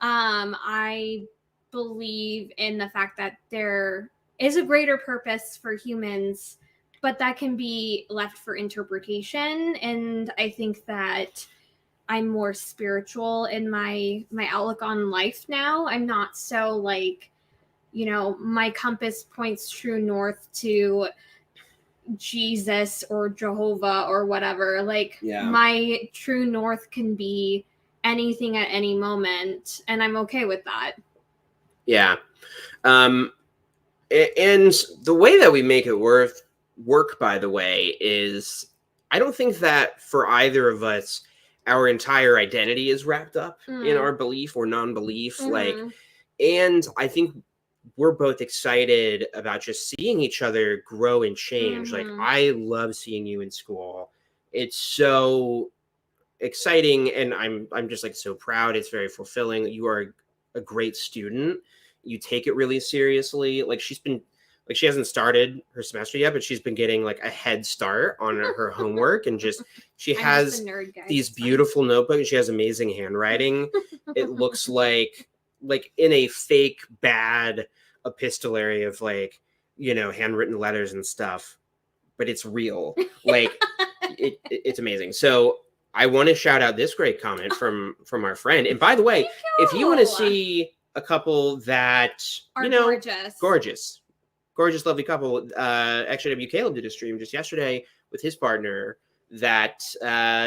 I believe in the fact that there is a greater purpose for humans, but that can be left for interpretation. And I think that I'm more spiritual in my outlook on life now. I'm not so like, my compass points true north to Jesus or Jehovah or whatever. Like my true north can be anything at any moment, and I'm okay with that. Yeah. And the way that we make it work, by the way, is I don't think that for either of us, our entire identity is wrapped up in our belief or non-belief. Like, and I think we're both excited about just seeing each other grow and change. Like, I love seeing you in school. It's so exciting, and I'm just like so proud. It's very fulfilling. You are a great student. You take it really seriously. Like, she hasn't started her semester yet, but she's been getting like a head start on her homework, and she has these beautiful notebooks. She has amazing handwriting. It looks like in a fake bad epistolary of like, handwritten letters and stuff, but it's real. Like it's amazing. So I want to shout out this great comment from our friend. And by the way, if you want to see a couple that are gorgeous, lovely couple, actually W. Caleb did a stream just yesterday with his partner that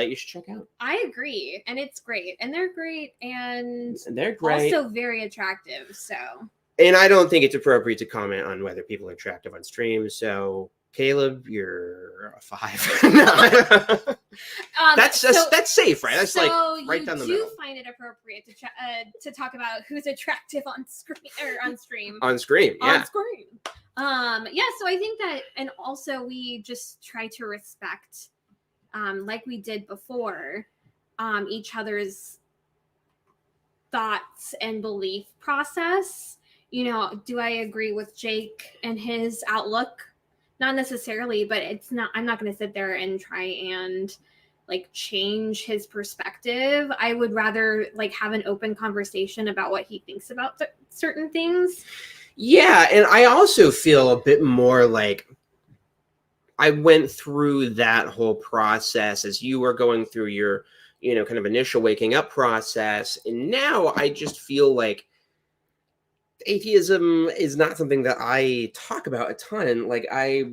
you should check out. I agree, and it's great, and they're great, and they're great, also very attractive. So, and I don't think it's appropriate to comment on whether people are attractive on stream. So, Caleb, you're a 5. That's safe, right? That's like right down the middle. So you do find it appropriate to talk about who's attractive on screen or on stream? On screen, yeah. On screen. So I think that, and also we just try to respect, like we did before, each other's thoughts and belief process. Do I agree with Jake and his outlook? Not necessarily, but I'm not going to sit there and try and like change his perspective. I would rather like have an open conversation about what he thinks about certain things. Yeah, and I also feel a bit more like I went through that whole process as you were going through your, kind of initial waking up process. And now I just feel like atheism is not something that I talk about a ton. Like I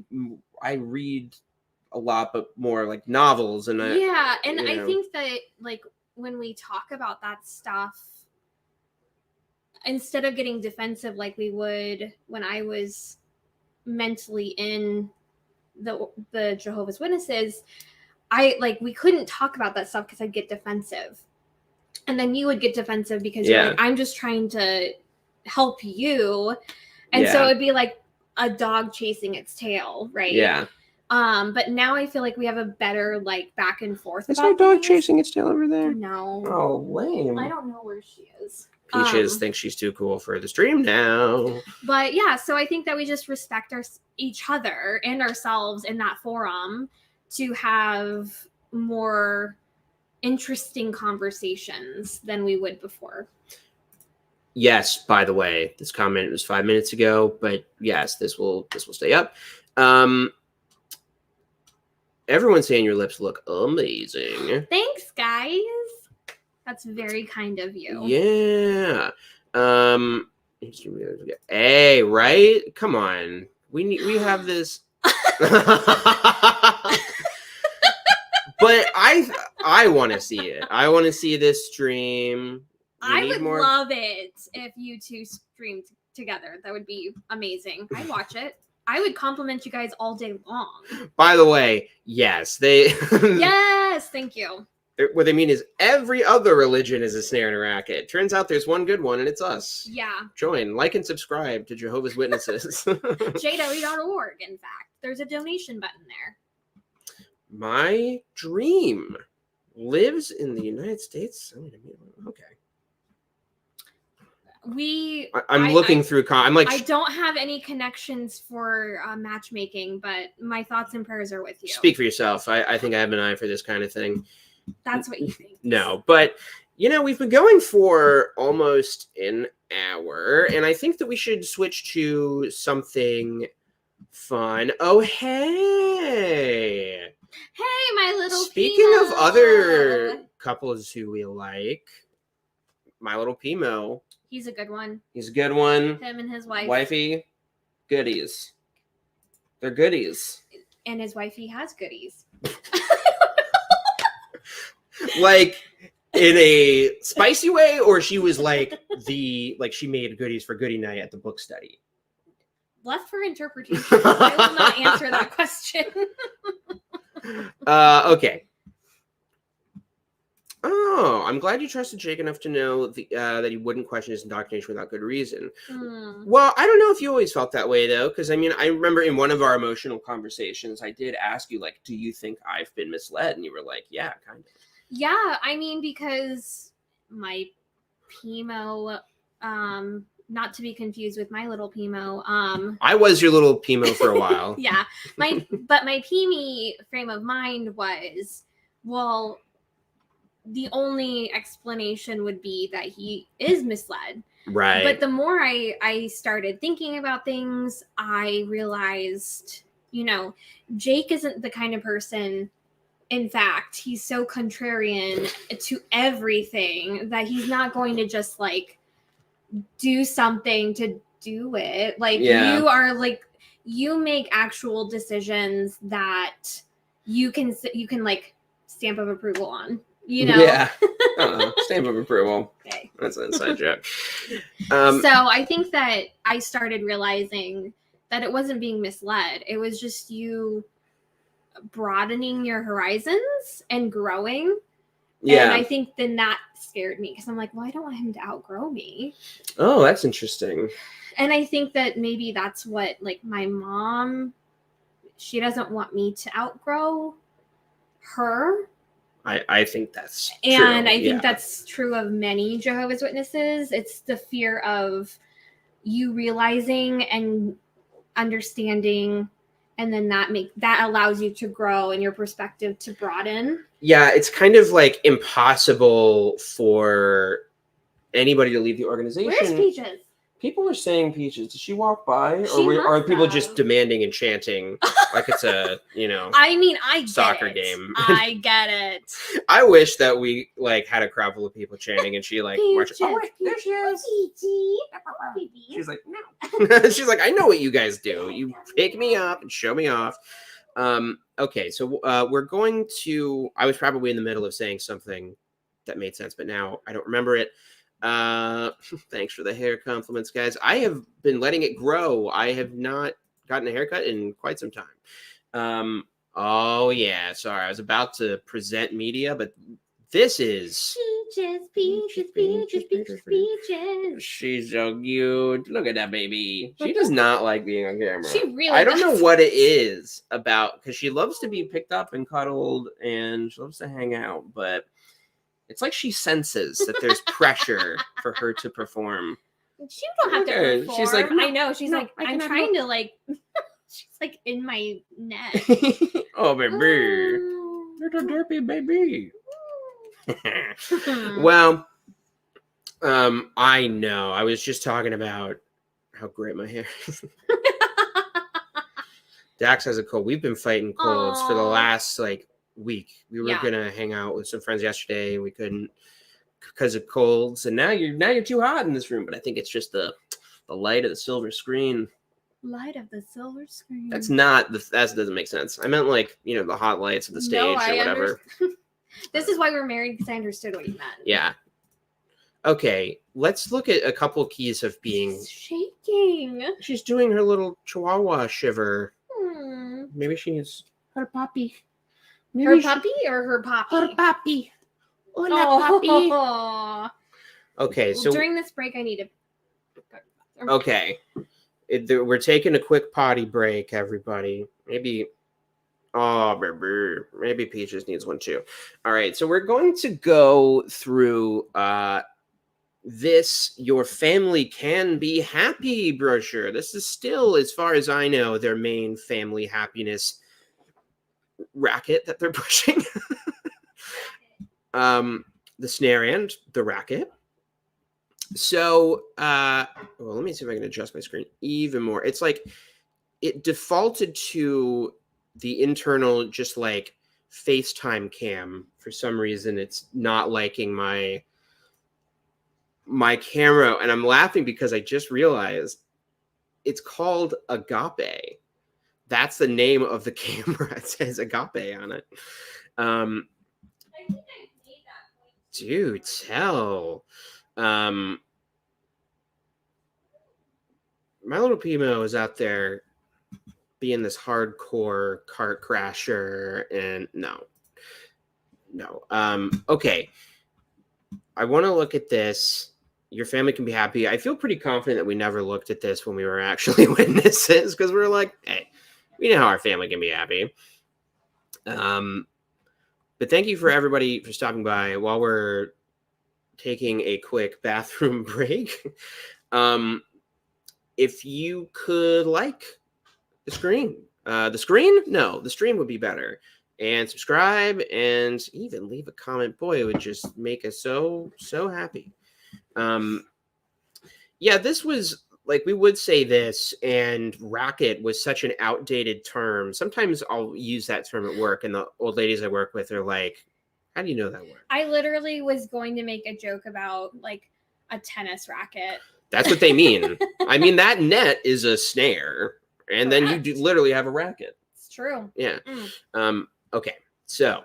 read a lot, but more like novels and I think that like when we talk about that stuff, instead of getting defensive like we would when I was mentally in the Jehovah's Witnesses, we couldn't talk about that stuff because I'd get defensive, and then you would get defensive because you're like, I'm just trying to help you, and so it'd be like a dog chasing its tail, right? Yeah. But now I feel like we have a better like back and forth. Is our dog chasing its tail over there? No. Oh, lame. I don't know where she is. Peaches thinks she's too cool for the stream now. But yeah, so I think that we just respect each other and ourselves in that forum to have more interesting conversations than we would before. Yes, by the way, this comment was 5 minutes ago, but yes, this will stay up. Everyone's saying your lips look amazing. Thanks, guys. That's very kind of you. Yeah. Hey, right? Come on. We have this. But I want to see it. I want to see this stream. I would love it if you two streamed together. That would be amazing. I'd watch it. I would compliment you guys all day long. By the way, yes, they. Yes, thank you. What they mean is every other religion is a snare and a racket. Turns out there's one good one, and it's us. Yeah. Join, like, and subscribe to Jehovah's Witnesses. JW.org, in fact. There's a donation button there. My dream lives in the United States. Okay. I'm looking through. I'm like, I don't have any connections for matchmaking, but my thoughts and prayers are with you. Speak for yourself. I think I have an eye for this kind of thing. That's what you think. No, but we've been going for almost an hour, and I think that we should switch to something fun. Oh, hey. Hey, my little Speaking Pimo. of other couples who we like, my little Pimo. He's a good one. He's a good one. Him and his wife. Wifey, goodies. They're goodies. And his wifey has goodies. Like in a spicy way, or she was like she made goodies for goodie night at the book study. Left for interpretation. I will not answer that question. Okay. Oh, I'm glad you trusted Jake enough to know that he wouldn't question his indoctrination without good reason. Well, I don't know if you always felt that way, though, because, I mean, I remember in one of our emotional conversations, I did ask you, like, do you think I've been misled? And you were like, yeah, kind of. Yeah, I mean, because my Pimo, not to be confused with my little Pimo. I was your little Pimo for a while. Yeah, but my Pimi frame of mind was, well, the only explanation would be that he is misled. Right. But the more I started thinking about things, I realized, Jake isn't the kind of person. In fact, he's so contrarian to everything that he's not going to just like do something to do it. Like you are like, you make actual decisions that you can like stamp of approval on. Yeah. Stamp of approval. Okay. That's an inside joke. So I think that I started realizing that it wasn't being misled. It was just you broadening your horizons and growing. Yeah. And I think then that scared me because I'm like, well, I don't want him to outgrow me. Oh, that's interesting. And I think that maybe that's what, like, my mom, she doesn't want me to outgrow her. I think that's true. And I think that's true of many Jehovah's Witnesses. It's the fear of you realizing and understanding, and then that allows you to grow and your perspective to broaden. Yeah, it's kind of like impossible for anybody to leave the organization. Where's Peaches? People are saying Peaches. Did she walk by? Or are people just demanding and chanting like it's a, I mean, I get soccer it. game? I get it. I wish that we like had a crowd full of people chanting and she like marched. Oh, wait, there she is. She's like, no. She's like, I know what you guys do. You pick me up and show me off. Okay, so we're going to. I was probably in the middle of saying something that made sense, but now I don't remember it. Thanks for the hair compliments, guys. I have been letting it grow. I have not gotten a haircut in quite some time. Oh yeah, sorry. I was about to present media, but this is Peaches. She's so cute. Look at that baby. She does not like being on camera. She really I don't does. know what it is about, because she loves to be picked up and cuddled and she loves to hang out, but it's like she senses that there's pressure for her to perform. She don't have to perform. She's like, I know. She's no, like, I'm trying to like. She's like in my neck. Oh, baby. Little derpy baby. Well, I know. I was just talking about how great my hair is. Dax has a cold. We've been fighting colds for the last week. We were gonna hang out with some friends yesterday. We couldn't because of colds, and now you're too hot in this room. But I think it's just the light of the silver screen. Light of the silver screen. That doesn't make sense. I meant the hot lights of the stage or whatever. This is why we're married, because I understood what you meant. Yeah. Okay, let's look at a couple keys of being. She's shaking. She's doing her little chihuahua shiver. Hmm. Maybe she needs her puppy. Her puppy or her poppy? Her puppy. Oh, puppy. Okay, so during this break, I need to. Okay. We're taking a quick potty break, everybody. Maybe Peaches needs one too. All right, so we're going to go through this Your Family Can Be Happy brochure. This is still, as far as I know, their main family happiness racket that they're pushing. The snare and the racket. So, well, let me see if I can adjust my screen even more. It's like it defaulted to the internal, just FaceTime cam. For some reason, it's not liking my camera. And I'm laughing because I just realized it's called Agape. That's the name of the camera. It says Agape on it. I think I made that point. Do tell. My little Pimo is out there being this hardcore cart crasher, and no. Okay. I want to look at this. Your Family Can Be Happy. I feel pretty confident that we never looked at this when we were actually witnesses, because we were like, hey, we know how our family can be happy. But thank you for everybody for stopping by while we're taking a quick bathroom break. If you could like the screen, the stream would be better, and subscribe and even leave a comment. Boy, it would just make us so happy. Yeah, this was we would say this, and racket was such an outdated term. Sometimes I'll use that term at work, and the old ladies I work with are like, how do you know that word? I literally was going to make a joke about a tennis racket. That's what they mean. I mean, that net is a snare, and then you literally have a racket. It's true. Yeah. Okay, so.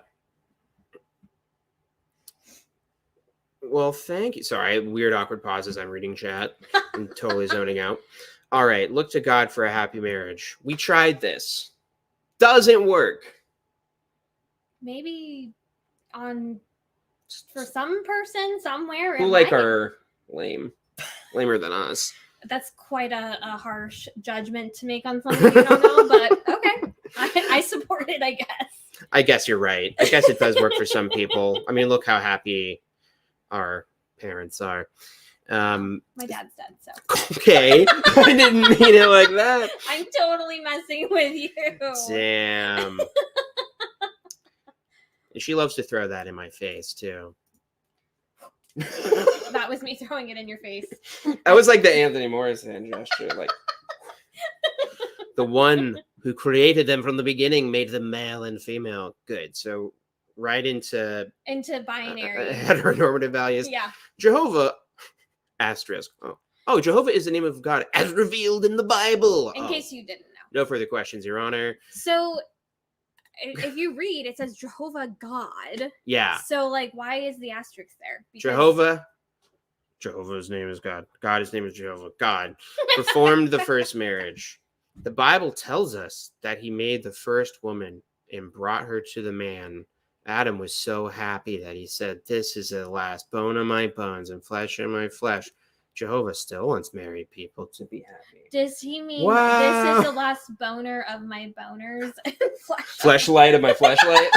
Well, thank you. Sorry, weird, awkward pauses. I'm reading chat. I'm totally zoning out. All right, look to God for a happy marriage. We tried this. Doesn't work. Maybe for some person somewhere. Who are lamer than us. That's quite a harsh judgment to make on something you don't know, but okay. I support it, I guess. I guess you're right. I guess it does work for some people. I mean, look how happy our parents are. My dad's dead, so. Okay. I didn't mean it like that. I'm totally messing with you. Damn. She loves to throw that in my face, too. That was me throwing it in your face. That was like the Anthony Morrison gesture. The one who created them from the beginning made them male and female. Good. So right into binary heteronormative values. Yeah. Jehovah asterisk. Oh, Jehovah is the name of God as revealed in the Bible. In case you didn't know. No further questions, Your Honor. So if you read, it says Jehovah God. Yeah. So why is the asterisk there? Because Jehovah's name is God. God's name is Jehovah. God performed the first marriage. The Bible tells us that he made the first woman and brought her to the man. Adam was so happy that he said, this is the last bone of my bones and flesh of my flesh. Jehovah still wants married people to be happy. Does he mean this is the last boner of my boners and fleshlight of my fleshlight?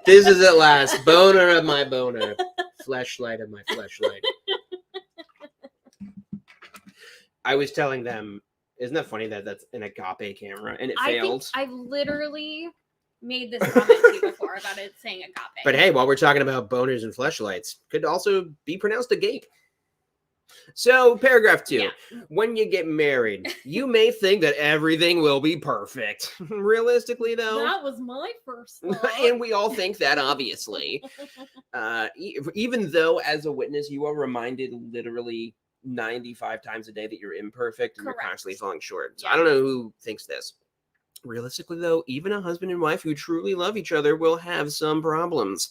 This is at last boner of my boner, fleshlight of my fleshlight. I was telling them, isn't that funny that that's an Agape camera and it failed? I've literally made this comment to you before about it saying agape. But hey, while we're talking about boners and fleshlights, could also be pronounced agape. So, paragraph 2. Yeah. When you get married, you may think that everything will be perfect. Realistically, though, That was my first thought. and we all think that, obviously. Even though, as a witness, you are reminded literally 95 times a day that you're imperfect and Correct. you're constantly falling short. So Yeah. I don't know who thinks this. Realistically, though, even a husband and wife who truly love each other will have some problems.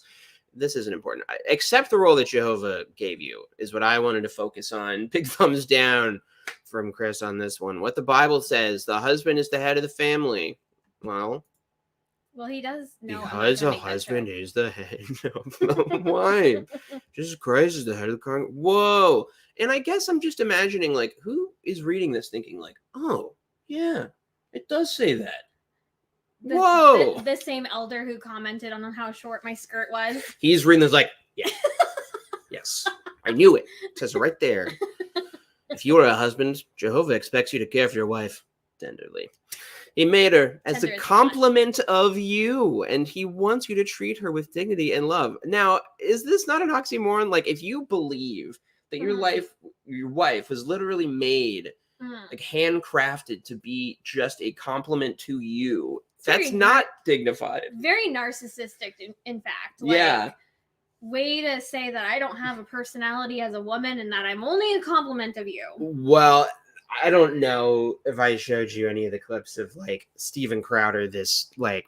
This isn't important. Accept the role that Jehovah gave you is what I wanted to focus on. Big thumbs down from Chris on this one. What the Bible says, the husband is the head of the family. Well, he does know. because a husband is the head of the wife. Jesus Christ is the head of the congregation. Whoa. And I guess I'm just imagining, like, who is reading this thinking, like, oh, yeah, it does say that. Whoa. The same elder who commented on how short my skirt was. He's reading this like, yeah, yes, I knew it. It says right there. If you are a husband, Jehovah expects you to care for your wife tenderly. He made her as a compliment of you, and he wants you to treat her with dignity and love. Now, is this not an oxymoron? Like, if you believe that your wife was literally made, like handcrafted to be just a compliment to you, that's not dignified. Very narcissistic, in fact. Yeah. Way to say that I don't have a personality as a woman and that I'm only a compliment of you. Well, I don't know if I showed you any of the clips of like Steven Crowder, this like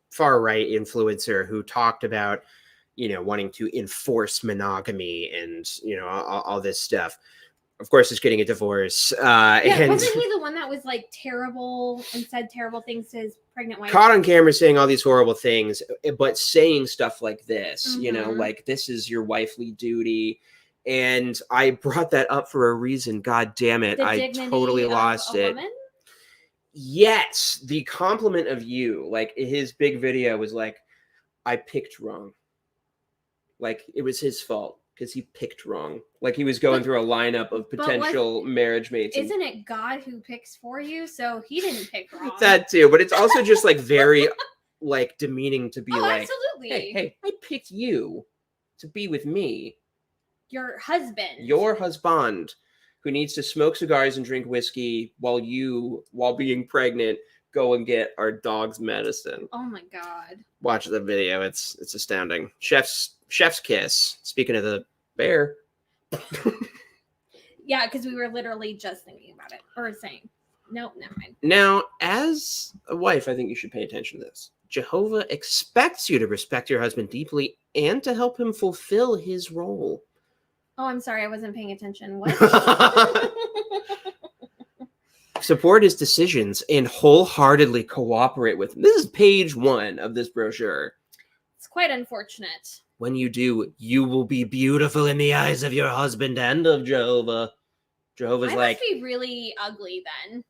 far right influencer who talked about, wanting to enforce monogamy and, all this stuff. Of course, he's getting a divorce. And wasn't he the one that was like terrible and said terrible things to his pregnant wife? Caught on camera saying all these horrible things, but saying stuff like this, like this is your wifely duty. And I brought that up for a reason. God damn it. I totally lost it. Woman? Yes. The compliment of you, like his big video was like, I picked wrong. Like it was his fault. Because he picked wrong. Like he was going through a lineup of potential marriage mates. Isn't it God who picks for you? So he didn't pick wrong. That too. But it's also just like very like demeaning to be like, absolutely. Hey, I picked you to be with me. Your husband. Your husband who needs to smoke cigars and drink whiskey while being pregnant, go and get our dog's medicine. Oh my God. Watch the video. It's astounding. Chef's kiss. Speaking of the bear. Yeah, because we were literally just thinking about it. Or saying, nope, never mind. Now, as a wife, I think you should pay attention to this. Jehovah expects you to respect your husband deeply and to help him fulfill his role. Oh, I'm sorry. I wasn't paying attention. What? Support his decisions and wholeheartedly cooperate with him. This is page 1 of this brochure. It's quite unfortunate. When you do, you will be beautiful in the eyes of your husband and of Jehovah. Jehovah's I like, must be really ugly then.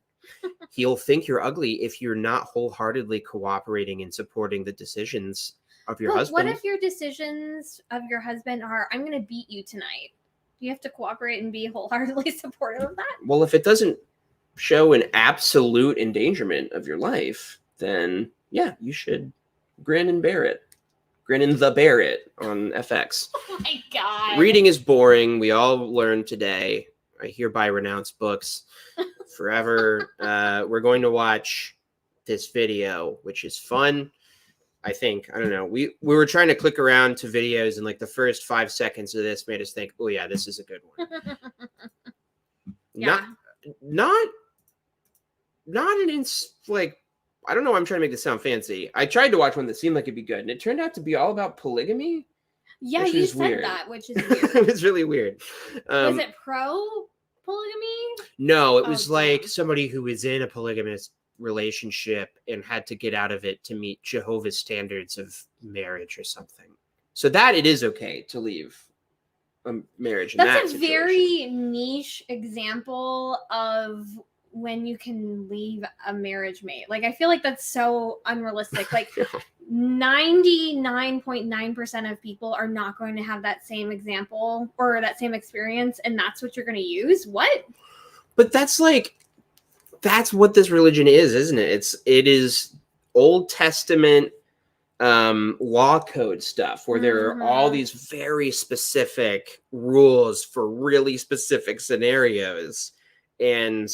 He'll think you're ugly if you're not wholeheartedly cooperating and supporting the decisions of your husband. What if your decisions of your husband are, I'm going to beat you tonight? Do you have to cooperate and be wholeheartedly supportive of that? Well, if it doesn't show an absolute endangerment of your life, then yeah, you should grin and bear it. Grin and the bear it on FX. Oh my God. Reading is boring. We all learned today. I hereby renounce books forever. We're going to watch this video, which is fun. I think, I don't know. We were trying to click around to videos, and like the first 5 seconds of this made us think, oh yeah, this is a good one. Yeah. Not like, I don't know why I'm trying to make this sound fancy. I tried to watch one that seemed like it'd be good, and it turned out to be all about polygamy. Yeah, you said weird. that, which is weird. It was really weird. Was it pro polygamy? No, it was like somebody who was in a polygamous relationship and had to get out of it to meet Jehovah's standards of marriage or something. So that it is okay to leave a marriage in That's that a very niche example of when you can leave a marriage mate. Like, I feel like that's so unrealistic. Like 99.9% of people are not going to have that same example or that same experience, and that's what you're going to use. What? But that's what this religion is, isn't it? It is Old Testament law code stuff where there are all these very specific rules for really specific scenarios, and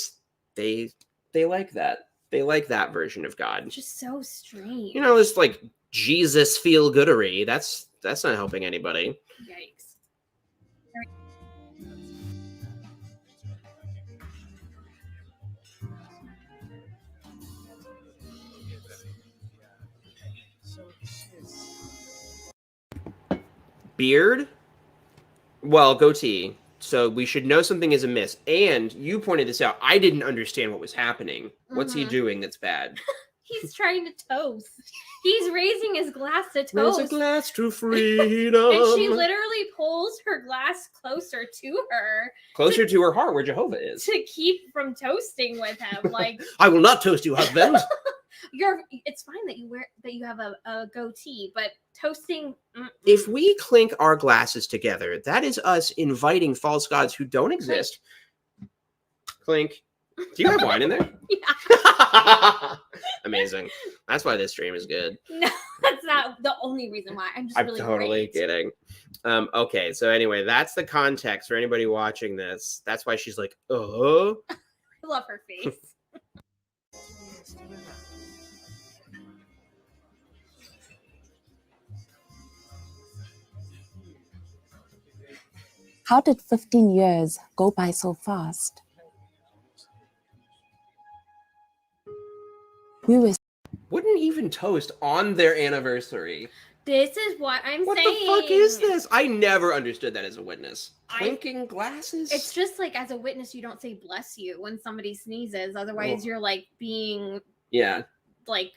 they like that. They like that version of God. Just so strange. You know, it's like Jesus feel goodery. That's not helping anybody. Yikes. Beard? Well, goatee. So we should know something is amiss. And you pointed this out. I didn't understand what was happening. What's he doing that's bad? He's trying to toast. He's raising his glass to toast. Raise a glass to freedom. And she literally pulls her glass closer to her. Closer to her heart where Jehovah is. To keep from toasting with him. Like, I will not toast you, husband. It's fine that you have a goatee, but toasting. If we clink our glasses together, that is us inviting false gods who don't exist. Clink. Do you have wine in there? Yeah. Amazing. That's why this stream is good. No, that's not the only reason why. I'm totally kidding. Okay, so anyway, that's the context for anybody watching this. That's why she's like, oh. I love her face. How did 15 years go by so fast? Wouldn't even toast on their anniversary. This is what I'm saying. What the fuck is this? I never understood that as a witness. Clinking glasses? It's just like, as a witness, you don't say bless you when somebody sneezes. Otherwise, you're like being... Yeah. Like...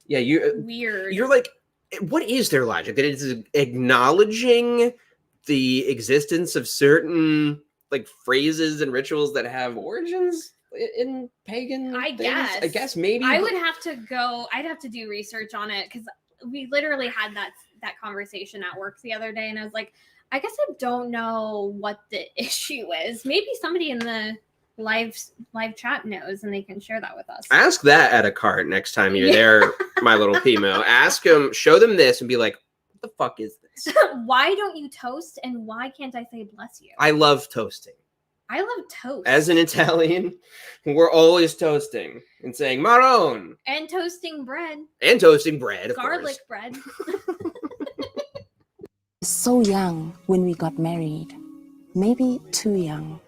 Yeah, you're... Weird. You're like... What is their logic? That it's acknowledging the existence of certain, like, phrases and rituals that have origins in pagan I things? I guess maybe. I would have to go... I'd have to do research on it, because we literally had that conversation at work the other day, and I was like, I guess I don't know what the issue is. Maybe somebody in the live chat knows, and they can share that with us. Ask that at a cart next time you're there, my little Pimo. Ask them, show them this, and be like, what the fuck is this? Why don't you toast, and why can't I say bless you? I love toasting. I love toast. As an Italian, we're always toasting and saying marron. And toasting bread. And toasting bread, of Garlic course. bread. So young when we got married, maybe too young.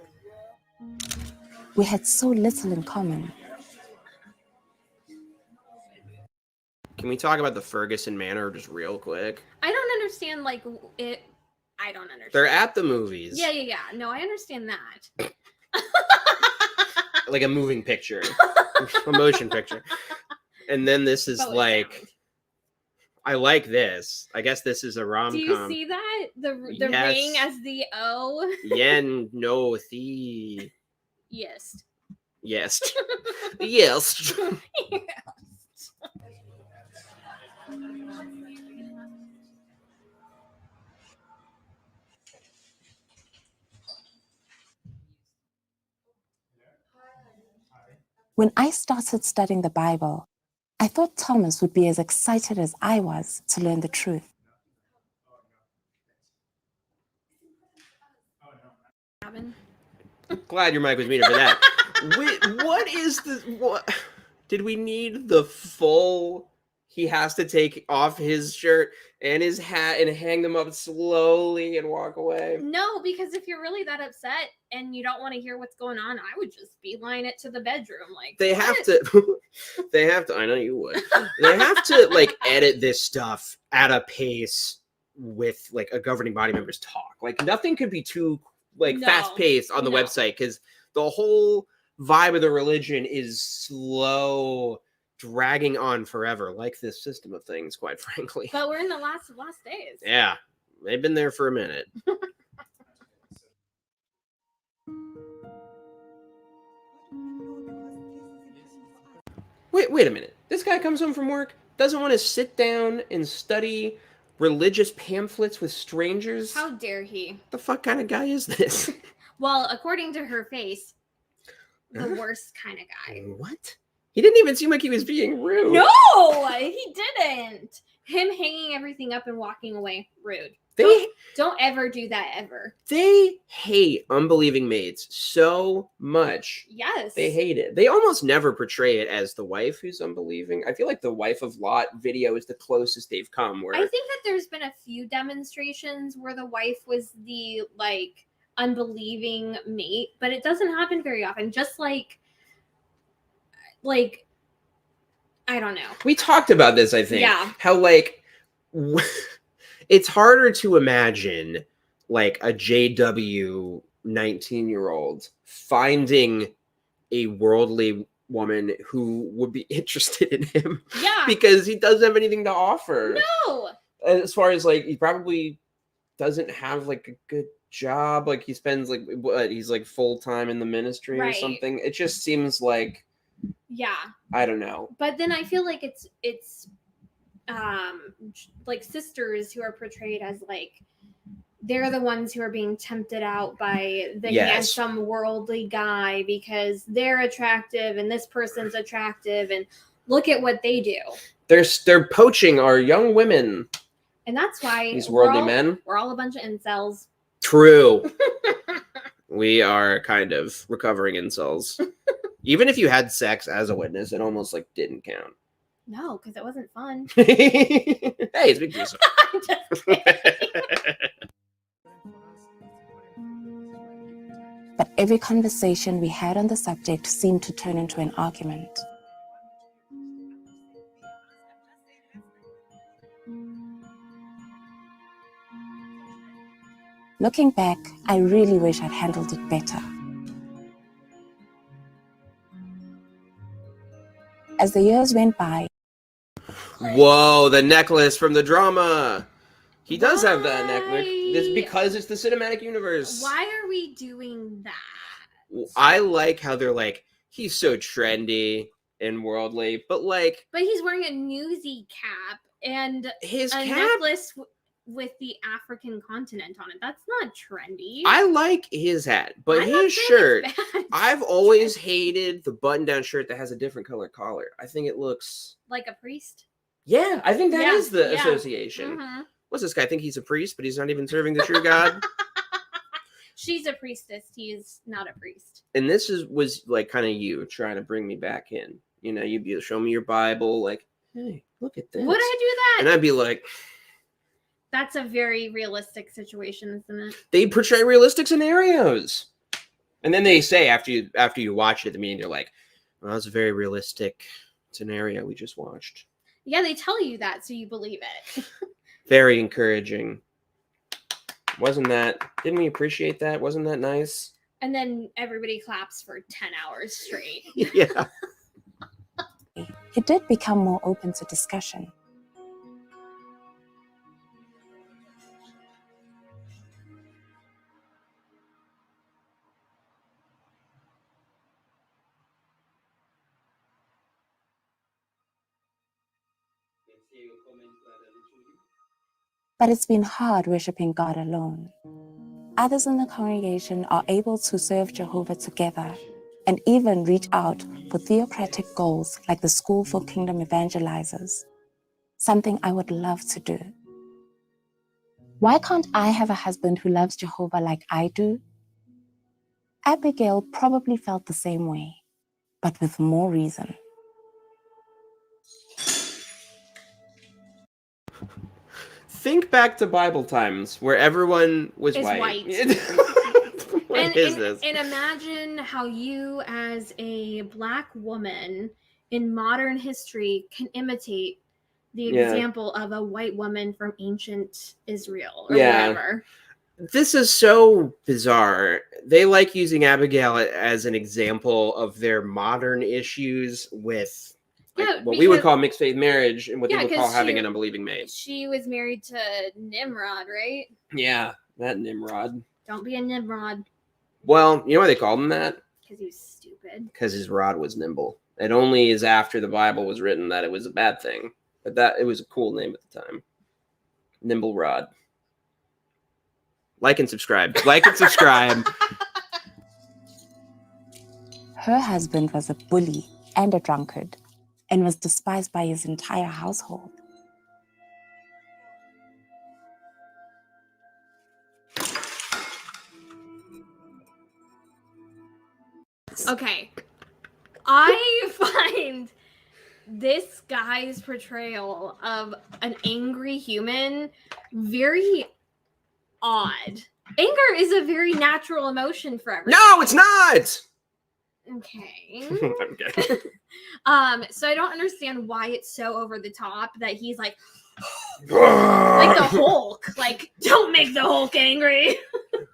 We had so little in common. Can we talk about the Ferguson Manor just real quick? I don't understand, like, it. I don't understand. They're at the movies. Yeah. No, I understand that. Like a moving picture. A motion picture. And then this is like... I like this. I guess this is a rom-com. Do you see that? The Yes. ring as the O? Yen no the... Yes. Yes. Yes. When I started studying the Bible, I thought Thomas would be as excited as I was to learn the truth. Glad your mic was muted for that. What is the... What? Did we need the full... He has to take off his shirt and his hat and hang them up slowly and walk away? No, because if you're really that upset and you don't want to hear what's going on, I would just beeline it to the bedroom. Like, They have to... They have to... I know you would. They have to, like, edit this stuff at a pace with, like, a governing body member's talk. Like, nothing could be too... like fast-paced on the website, because the whole vibe of the religion is slow, dragging on forever, like this system of things, quite frankly. But we're in the last days. Yeah, they've been there for a minute. Wait a minute. This guy comes home from work, doesn't want to sit down and study religious pamphlets with strangers? How dare he? The fuck kind of guy is this? Well, according to her face, the worst kind of guy. What? He didn't even seem like he was being rude. No, he didn't. Him hanging everything up and walking away, rude. Don't ever do that ever. They hate unbelieving maids so much. Yes. They hate it. They almost never portray it as the wife who's unbelieving. I feel like the Wife of Lot video is the closest they've come. Where I think that there's been a few demonstrations where the wife was the like unbelieving mate, but it doesn't happen very often. Just like I don't know. We talked about this, I think. Yeah. How like it's harder to imagine like a JW 19-year-old finding a worldly woman who would be interested in him. Yeah. Because he doesn't have anything to offer. No. As far as like, he probably doesn't have like a good job. Like he spends like what, he's like full-time in the ministry or something. It just seems like, yeah, I don't know. But then I feel like it's like sisters who are portrayed as like they're the ones who are being tempted out by the handsome worldly guy because they're attractive and this person's attractive and look at what they do. They're poaching our young women. And that's why these worldly men. We're all a bunch of incels. True. We are kind of recovering incels. Even if you had sex as a witness, it almost like didn't count. No, because it wasn't fun. Hey, it's big piece. I'm just kidding. But every conversation we had on the subject seemed to turn into an argument. Looking back, I really wish I'd handled it better. As the years went by... Whoa, the necklace from the drama! He does have that necklace. It's because it's the cinematic universe. Why are we doing that? I like how they're like, he's so trendy and worldly, but like... But he's wearing a newsy cap and his a cap? necklace with the African continent on it. That's not trendy. I like his hat, but I'm not his saying shirt, it's bad. I've always hated the button-down shirt that has a different color collar. I think it looks... Like a priest? Yeah, I think that is the yeah. association. Mm-hmm. What's this guy? Think he's a priest, but he's not even serving the true God? She's a priestess. He is not a priest. And this was like kind of you trying to bring me back in. You know, you'd be show me your Bible, like, hey, look at this. Would I do that? And I'd be like... That's a very realistic situation, isn't it? They portray realistic scenarios. And then they say after you watch it at the meeting, they're like, well, that's a very realistic scenario we just watched. Yeah, they tell you that, so you believe it. Very encouraging. Didn't we appreciate that? Wasn't that nice? And then everybody claps for 10 hours straight. Yeah. He did become more open to discussion. But it's been hard worshiping God alone. Others in the congregation are able to serve Jehovah together and even reach out for theocratic goals like the School for Kingdom Evangelizers, something I would love to do. Why can't I have a husband who loves Jehovah like I do? Abigail probably felt the same way, but with more reason. Think back to Bible times where everyone was white. What is this? And imagine how you, as a Black woman in modern history, can imitate the example of a white woman from ancient Israel or whatever. This is so bizarre. They like using Abigail as an example of their modern issues with what we would call mixed faith marriage and what they would call having an unbelieving maid. She was married to Nimrod, right? Yeah, that Nimrod. Don't be a Nimrod. Well, you know why they called him that? Because he was stupid. Because his rod was nimble. It only is after the Bible was written that it was a bad thing. But that it was a cool name at the time. Nimble Rod. Like and subscribe. Like and subscribe. Her husband was a bully and a drunkard, and was despised by his entire household. Okay. I find this guy's portrayal of an angry human very odd. Anger is a very natural emotion for everyone. No, it's not. Okay. I'm kidding. So I don't understand why it's so over the top that he's like the Hulk. Like, don't make the Hulk angry.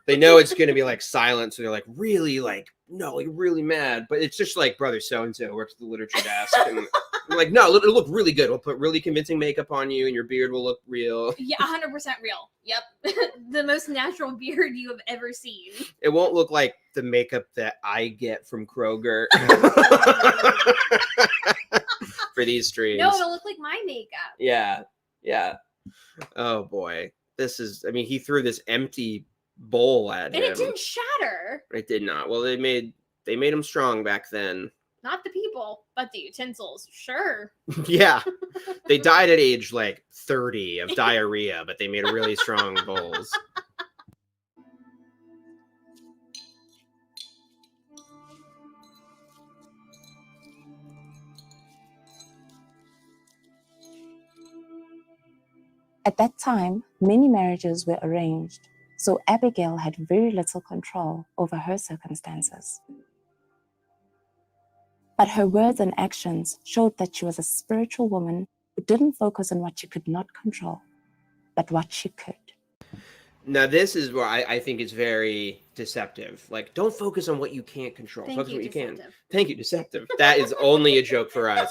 They know it's going to be like silent, so they're like really like, no, like really mad. But it's just like brother so-and-so works at the literature desk. And we're like, no, it'll look really good. We'll put really convincing makeup on you and your beard will look real. Yeah, 100% real. Yep. The most natural beard you have ever seen. It won't look like the makeup that I get from Kroger for these streams. No, it'll look like my makeup. Yeah. Yeah. Oh boy. This is, I mean, he threw this empty bowl at him. And it didn't shatter. It did not. Well, they made him strong back then. Not the people, but the utensils. Sure. Yeah. They died at age like 30 of diarrhea, but they made really strong bowls. At that time, many marriages were arranged, so Abigail had very little control over her circumstances. But her words and actions showed that she was a spiritual woman who didn't focus on what she could not control, but what she could. Now, this is where I think it's very deceptive. Like, don't focus on what you can't control. Thank Focus you, on what you can. deceptive. Thank you, deceptive. That is only a joke for us.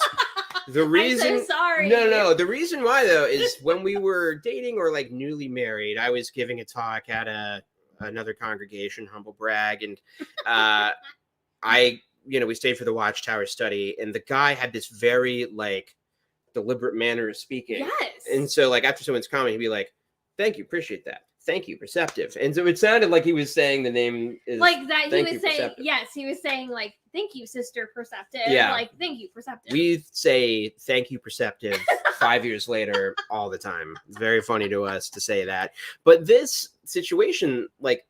The reason, I'm so sorry. No. The reason why though is when we were dating or like newly married, I was giving a talk at another congregation, humble brag, and we stayed for the Watchtower study, and the guy had this very like deliberate manner of speaking. Yes. And so like after someone's comment, he'd be like, "Thank you, appreciate that. Thank you, perceptive." And so it sounded like he was saying the name is like that. He thank was you, saying perceptive. yes. He was saying like, "Thank you, sister perceptive." Yeah. Like, "Thank you, perceptive." We say thank you, perceptive 5 years later all the time. It's very funny to us to say that. But this situation, like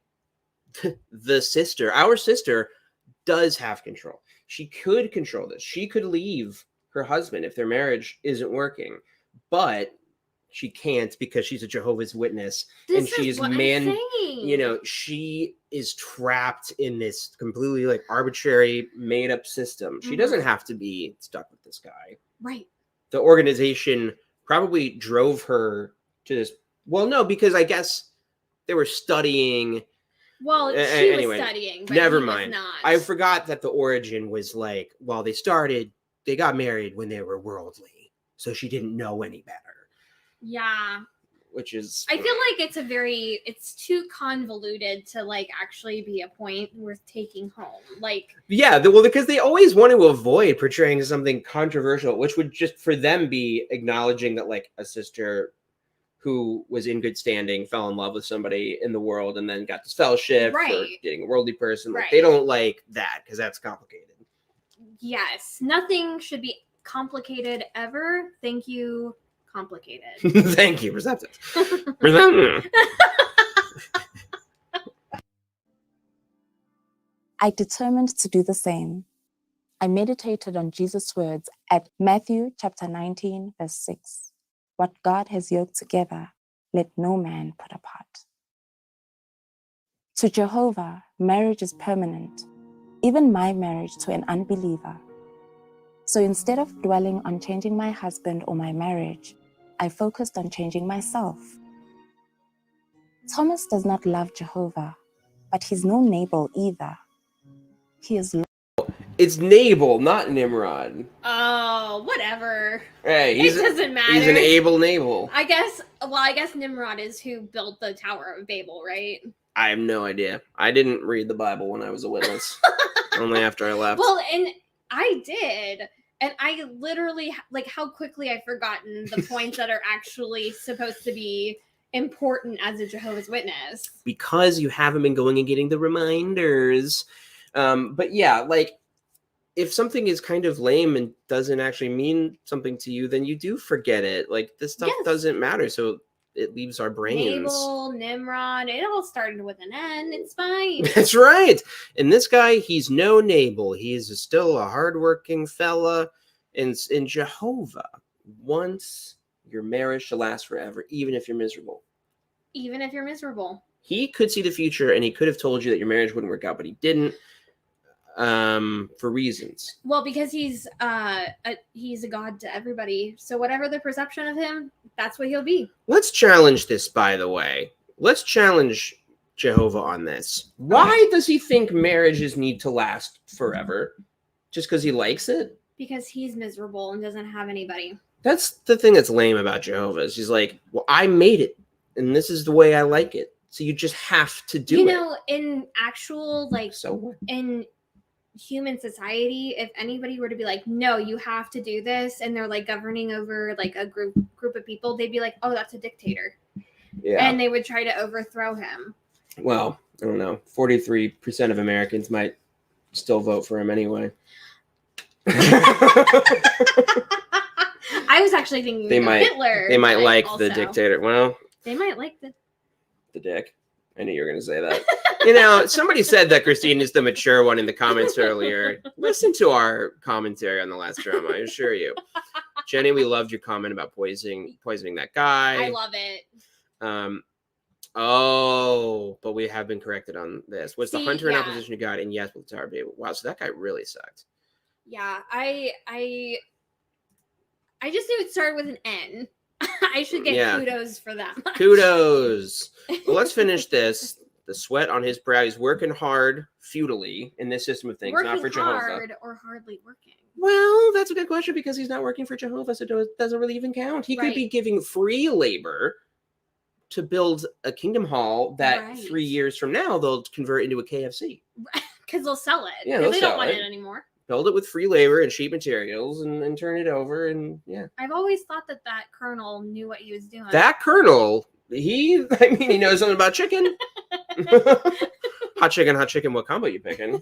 our sister does have control. She could control this. She could leave her husband if their marriage isn't working, but she can't because she's a Jehovah's Witness. This and she is what I'm saying. she is trapped in this completely like arbitrary made up system. She Mhm. doesn't have to be stuck with this guy. Right. The organization probably drove her to this. Well, no, because I guess they were studying. Well, she anyway, was studying, but never he mind. was not. I forgot that the origin was like, well, they got married when they were worldly, so she didn't know any better. Yeah. Which is, I feel like it's too convoluted to like actually be a point worth taking home. Like, yeah, well, because they always want to avoid portraying something controversial, which would just for them be acknowledging that like a sister who was in good standing fell in love with somebody in the world and then got this fellowship for Right. dating a worldly person. Like, Right. they don't like that because that's complicated. yes, nothing should be complicated ever. Thank you, complicated. Thank you, perceptive. I determined to do the same. I meditated on Jesus' words at Matthew chapter 19, verse 6. What God has yoked together, let no man put apart. To Jehovah, marriage is permanent, even my marriage to an unbeliever. So instead of dwelling on changing my husband or my marriage, I focused on changing myself. Thomas does not love Jehovah, but he's no Nabal either. He is. It's Nabal, not Nimrod. Oh, whatever. Hey, It doesn't matter. He's an able Nabal. I guess Nimrod is who built the Tower of Babel, right? I have no idea. I didn't read the Bible when I was a witness. Only after I left. Well, and I did. And I literally, like, how quickly I've forgotten the points that are actually supposed to be important as a Jehovah's Witness. Because you haven't been going and getting the reminders. But yeah, like, if something is kind of lame and doesn't actually mean something to you, then you do forget it. Like this stuff doesn't matter. So it leaves our brains. Nabal, Nimrod, it all started with an N. It's fine. That's right. And this guy, he's no Nabal. He's still a hardworking fella. And in Jehovah wants your marriage to last forever, even if you're miserable. Even if you're miserable. He could see the future, and he could have told you that your marriage wouldn't work out, but he didn't. For reasons. Well, because he's a god to everybody. So whatever the perception of him, that's what he'll be. Let's challenge this, by the way. Let's challenge Jehovah on this. Why does he think marriages need to last forever? Just because he likes it? Because he's miserable and doesn't have anybody. That's the thing that's lame about Jehovah. Is he's like, well, I made it, and this is the way I like it. So you just have to do it. You know, in actual, like, so what? In human society, if anybody were to be like, no, you have to do this, and they're like governing over like a group of people, they'd be like, oh, that's a dictator. Yeah. And they would try to overthrow him. Well, I don't know. 43% of Americans might still vote for him anyway. I was actually thinking Hitler. They might like the dictator. Well, they might like the dick. I knew you were going to say that. You know, somebody said that Christine is the mature one in the comments earlier. Listen to our commentary on the last drama, I assure you. Jenny, we loved your comment about poisoning that guy. I love it. But we have been corrected on this. Was the hunter in opposition to God? And yes, with the Tower of Babel. Wow, so that guy really sucked. Yeah, I just knew it started with an N. I should get kudos for that much. Kudos. Well, let's finish this. The sweat on his brow. He's working hard, futilely, in this system of things, not for Jehovah. Hard or hardly working? Well, that's a good question because he's not working for Jehovah, so it doesn't really even count. He could be giving free labor to build a kingdom hall that 3 years from now they'll convert into a KFC. Because they'll sell it. Yeah, they don't want it anymore. Build it with free labor and cheap materials and turn it over and I've always thought that colonel knew what he was doing. That colonel, he knows something about chicken. Hot chicken, what combo you picking?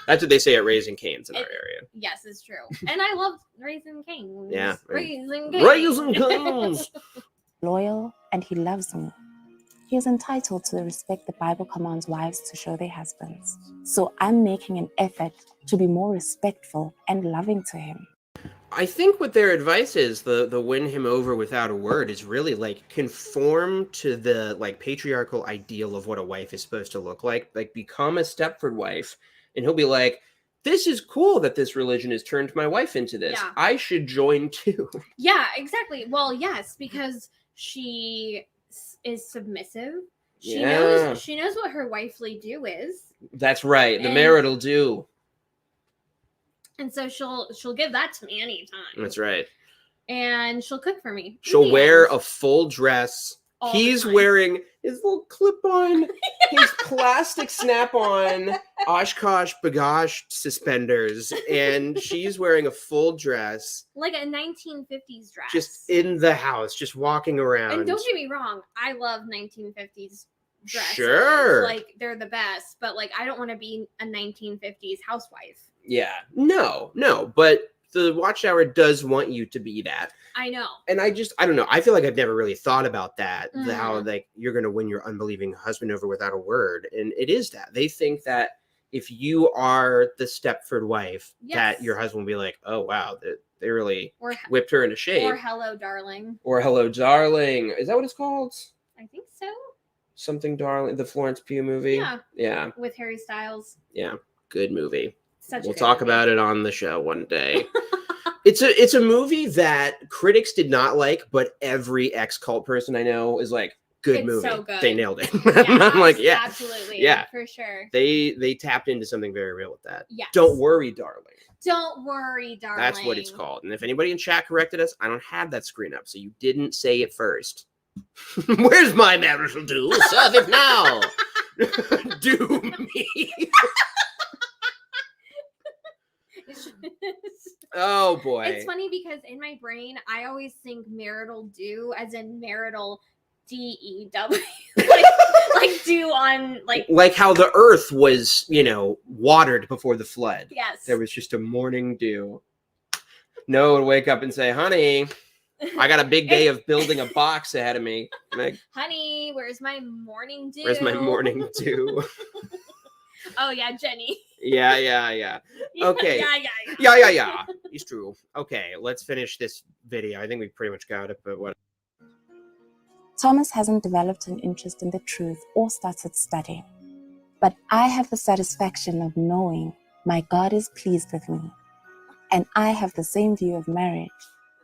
That's what they say at Raising Cane's in our area. Yes, it's true. And I love Raising Cane's. Yeah. Raising Cane's. Raising Cane's. Loyal, and he loves me. He is entitled to the respect the Bible commands wives to show their husbands. So I'm making an effort to be more respectful and loving to him. I think what their advice is, the win him over without a word, is really like conform to the like patriarchal ideal of what a wife is supposed to look like become a Stepford wife, and he'll be like, this is cool that this religion has turned my wife into this. Yeah. I should join too. Yeah, exactly. Well, yes, because she is submissive. She knows what her wifely due is. That's right. The marital due. And so she'll give that to me anytime. That's right. And she'll cook for me. She'll wear a full dress. He's wearing his little clip-on, his plastic snap-on Oshkosh Bagosh suspenders, and she's wearing a full dress. Like a 1950s dress. Just in the house, just walking around. And don't get me wrong, I love 1950s dresses. Sure. Like, they're the best, but like, I don't want to be a 1950s housewife. Yeah. No, but the Watchtower does want you to be that. I know. And I don't know. I feel like I've never really thought about that. Mm-hmm. How like you're going to win your unbelieving husband over without a word. And it is that. They think that if you are the Stepford wife, that your husband will be like, oh, wow, they really whipped her into shape. Or hello, darling. Is that what it's called? I think so. Something Darling. The Florence Pugh movie. Yeah. With Harry Styles. Yeah. Good movie. We'll talk about it on the show one day. It's a movie that critics did not like, but every ex-cult person I know is like, good movie. So good. They nailed it. I'm like, absolutely. Yeah. For sure. They tapped into something very real with that. Yes. Don't worry, darling. Don't worry, darling. That's what it's called. And if anybody in chat corrected us, I don't have that screen up, so you didn't say it first. Where's my marital due? Serve it now. Do me. Oh boy. It's funny because in my brain I always think marital due as in marital DEW, like dew on like how the earth was, watered before the flood. Yes. There was just a morning dew. Noah would wake up and say, honey, I got a big day of building a box ahead of me. Honey, where's my morning dew? Where's my morning dew? Oh yeah, Jenny. Yeah. Okay. Yeah. It's true. Okay, let's finish this video. I think we pretty much got it, but what? Thomas hasn't developed an interest in the truth or started studying. But I have the satisfaction of knowing my God is pleased with me, and I have the same view of marriage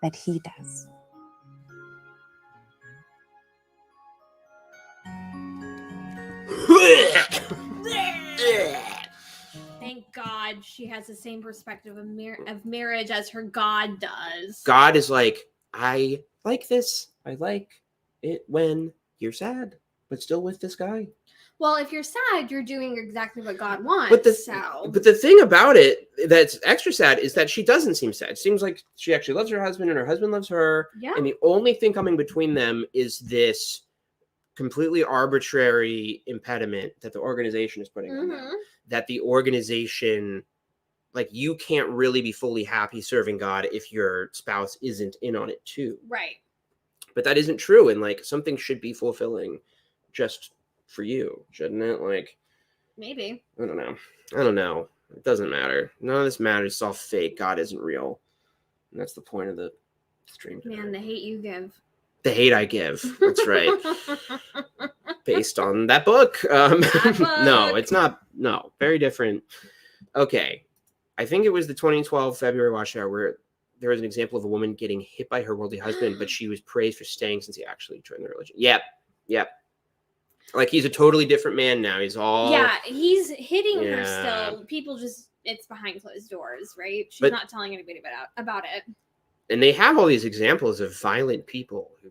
that he does. Thank God she has the same perspective of marriage as her God does. God is like, I like this. I like it when you're sad, but still with this guy. Well, if you're sad, you're doing exactly what God wants. But the thing about it that's extra sad is that she doesn't seem sad. It seems like she actually loves her husband and her husband loves her. Yeah. And the only thing coming between them is this completely arbitrary impediment that the organization is putting on them. That the organization, like, you can't really be fully happy serving God if your spouse isn't in on it too. Right. But that isn't true. And like, something should be fulfilling just for you, shouldn't it? Like, maybe. I don't know. It doesn't matter. None of this matters. It's all fake. God isn't real. And that's the point of the stream today. Man, the hate you give. The hate I give. That's right. Based on that book. No, it's not. No, very different. Okay. I think it was the 2012 February watchtower where there was an example of a woman getting hit by her worldly husband, but she was praised for staying since he actually joined the religion. Yep. Like, he's a totally different man now. He's all... Yeah, he's hitting her still. People just... It's behind closed doors, right? She's not telling anybody about it. And they have all these examples of violent people who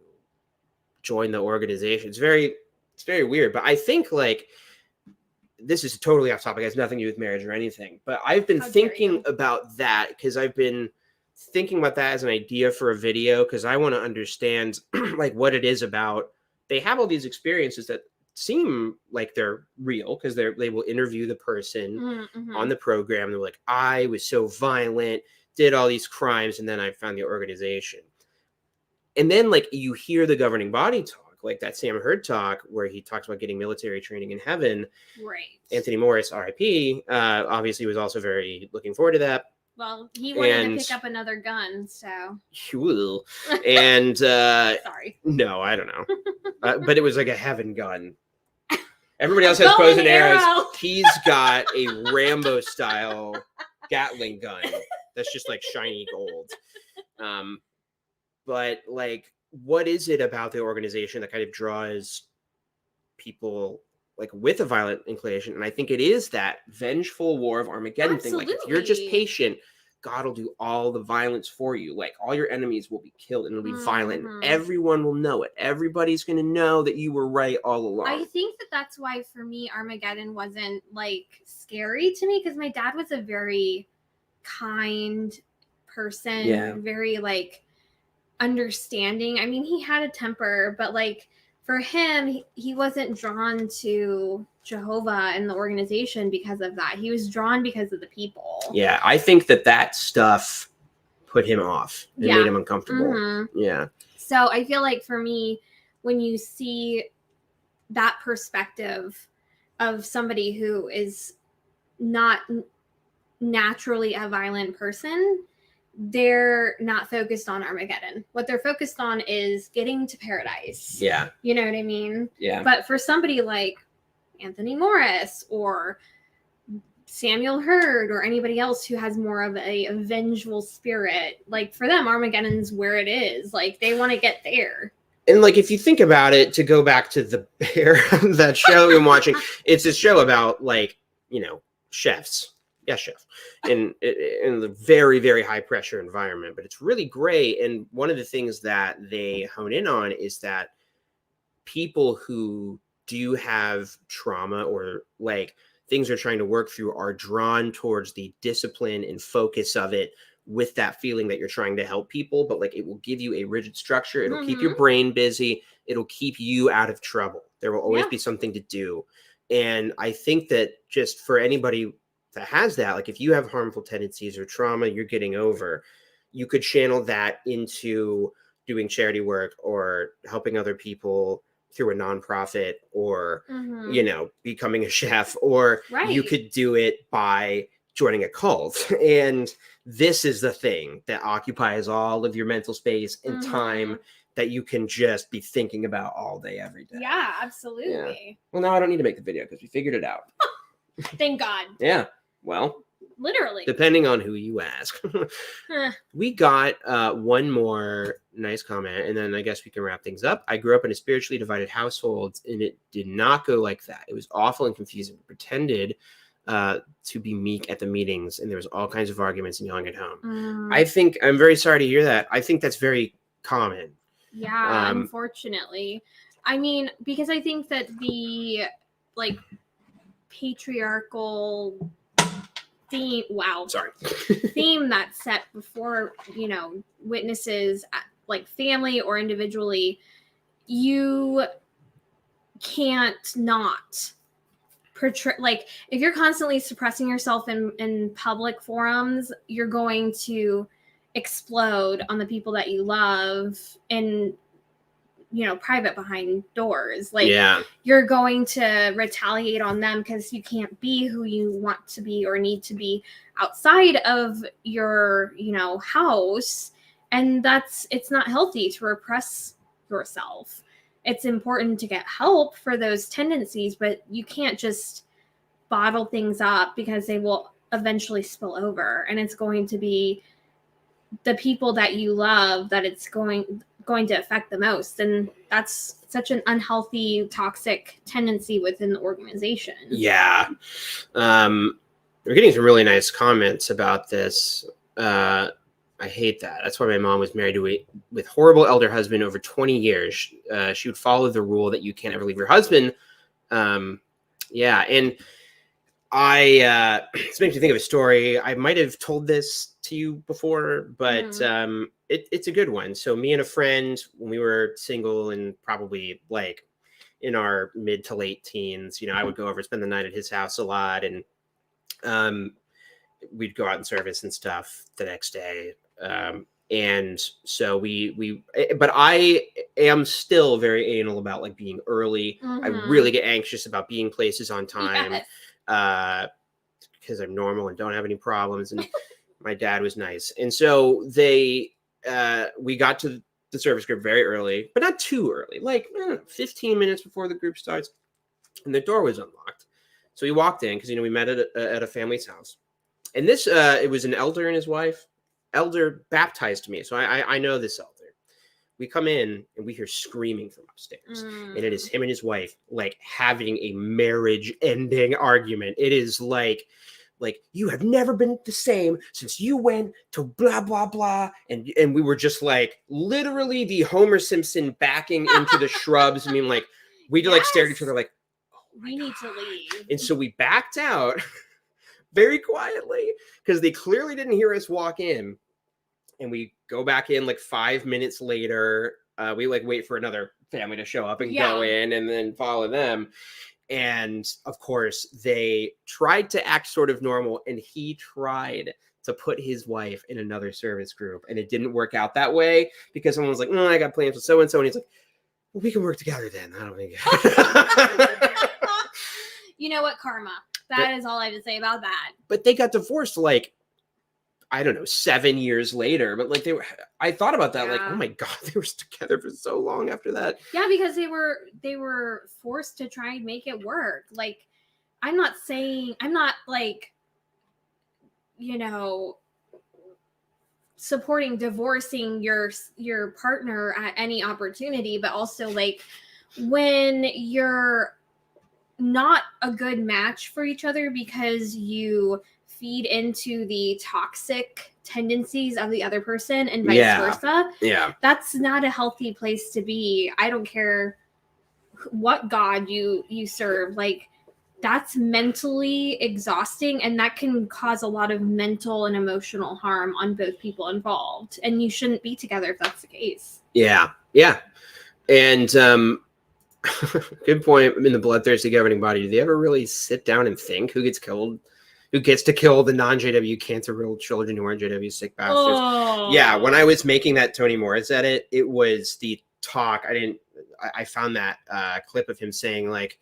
join the organization. It's very weird. But I think, like, this is totally off topic. It has nothing to do with marriage or anything. But I've been thinking about that because I've been thinking about that as an idea for a video because I want to understand, like, what it is about. They have all these experiences that seem like they're real because they will interview the person on the program. They're like, I was so violent, did all these crimes, and then I found the organization. And then, like, you hear the governing body talk, like that Sam Hurd talk where he talks about getting military training in heaven. Right. Anthony Morris, RIP, obviously was also very looking forward to that. Well, he wanted to pick up another gun, so. And sorry. No, I don't know. But it was like a heaven gun. Everybody else has bows and arrows. He's got a Rambo style Gatling gun that's just like shiny gold. But like, what is it about the organization that kind of draws people like with a violent inclination? And I think it is that vengeful war of Armageddon thing. Like, if you're just patient, God will do all the violence for you. Like, all your enemies will be killed and it'll be violent. And everyone will know it. Everybody's going to know that you were right all along. I think that's why for me, Armageddon wasn't like scary to me because my dad was a very kind person, very like understanding. I mean, he had a temper, but like for him, he wasn't drawn to Jehovah and the organization because of that. He was drawn because of the people. Yeah, I think that stuff put him off and made him uncomfortable. Yeah. So I feel like for me, when you see that perspective of somebody who is not naturally a violent person, they're not focused on Armageddon. What they're focused on is getting to paradise. Yeah. You know what I mean? Yeah. But for somebody like Anthony Morris or Samuel Hurd or anybody else who has more of a vengeful spirit, like for them, Armageddon's where it is. Like they want to get there. And like, if you think about it, to go back to the Bear, that show we've been watching, it's a show about like, chefs. Yes, chef. In a very, very high pressure environment, but it's really great. And one of the things that they hone in on is that people who do have trauma or like things they're trying to work through are drawn towards the discipline and focus of it with that feeling that you're trying to help people, but like it will give you a rigid structure. It'll keep your brain busy. It'll keep you out of trouble. There will always be something to do. And I think that just for anybody that has that, like if you have harmful tendencies or trauma you're getting over, you could channel that into doing charity work or helping other people through a nonprofit or, you know, becoming a chef, or you could do it by joining a cult. And this is the thing that occupies all of your mental space and time that you can just be thinking about all day, every day. Yeah, absolutely. Yeah. Well, now I don't need to make the video because we figured it out. Thank God. Yeah. Well, literally, depending on who you ask. We got one more nice comment, and then I guess we can wrap things up. I grew up in a spiritually divided household, and it did not go like that. It was awful and confusing. We pretended to be meek at the meetings, and there was all kinds of arguments and yelling at home. I think, I'm very sorry to hear that. I think that's very common. Yeah, unfortunately. I mean, because I think that the like patriarchal theme theme that's set before, you know, witnesses like family or individually, you can't not portray. Like if you're constantly suppressing yourself in public forums, you're going to explode on the people that you love and, you know, private behind doors. Like you're going to retaliate on them because you can't be who you want to be or need to be outside of your, you know, house. And it's not healthy to repress yourself. It's important to get help for those tendencies, but you can't just bottle things up because they will eventually spill over, and it's going to be the people that you love that it's going to affect the most. And that's such an unhealthy, toxic tendency within the organization. Yeah. We're getting some really nice comments about this. I hate that. That's why my mom was married to with horrible elder husband over 20 years. She would follow the rule that you can't ever leave your husband. Yeah. And this makes me think of a story. I might have told this to you before, but it's a good one. So me and a friend, when we were single and probably like in our mid to late teens, you know, I would go over, spend the night at his house a lot, and we'd go out in service and stuff the next day. And so but I am still very anal about like being early. I really get anxious about being places on time. Yes. Because I'm normal and don't have any problems, and my dad was nice. And so we got to the service group very early, but not too early, like 15 minutes before the group starts, and the door was unlocked. So we walked in because, you know, we met at a family's house, and this it was an elder and his wife. Elder baptized me, so I know this elder. We come in and we hear screaming from upstairs, and it is him and his wife like having a marriage-ending argument. It is like you have never been the same since you went to blah blah blah, and we were just like literally the Homer Simpson backing into the shrubs. I mean, like we like stared at each other like, oh, we need to leave. And so we backed out very quietly because they clearly didn't hear us walk in. And we go back in like 5 minutes later. We like wait for another family to show up and go in and then follow them. And of course, they tried to act sort of normal, and he tried to put his wife in another service group, and it didn't work out that way because someone was like, "No, I got plans with so and so," and he's like, "Well, we can work together then." I don't think. You know what, karma. That is all I have to say about that. But they got divorced like, I don't know, 7 years later. But like I thought about that, like, oh my God, they were together for so long after that. Yeah, because they were forced to try and make it work. Like, I'm not like, you know, supporting divorcing your partner at any opportunity, but also like when you're not a good match for each other because you feed into the toxic tendencies of the other person and vice versa. Yeah. That's not a healthy place to be. I don't care what God you serve. Like, that's mentally exhausting, and that can cause a lot of mental and emotional harm on both people involved. And you shouldn't be together if that's the case. Yeah. And good point. In the bloodthirsty governing body, do they ever really sit down and think who gets killed? Who gets to kill the non-JW cancer-riddled children who aren't JW sick bastards? Oh. Yeah, when I was making that Toni Morris edit, it was the talk. I found that clip of him saying, like,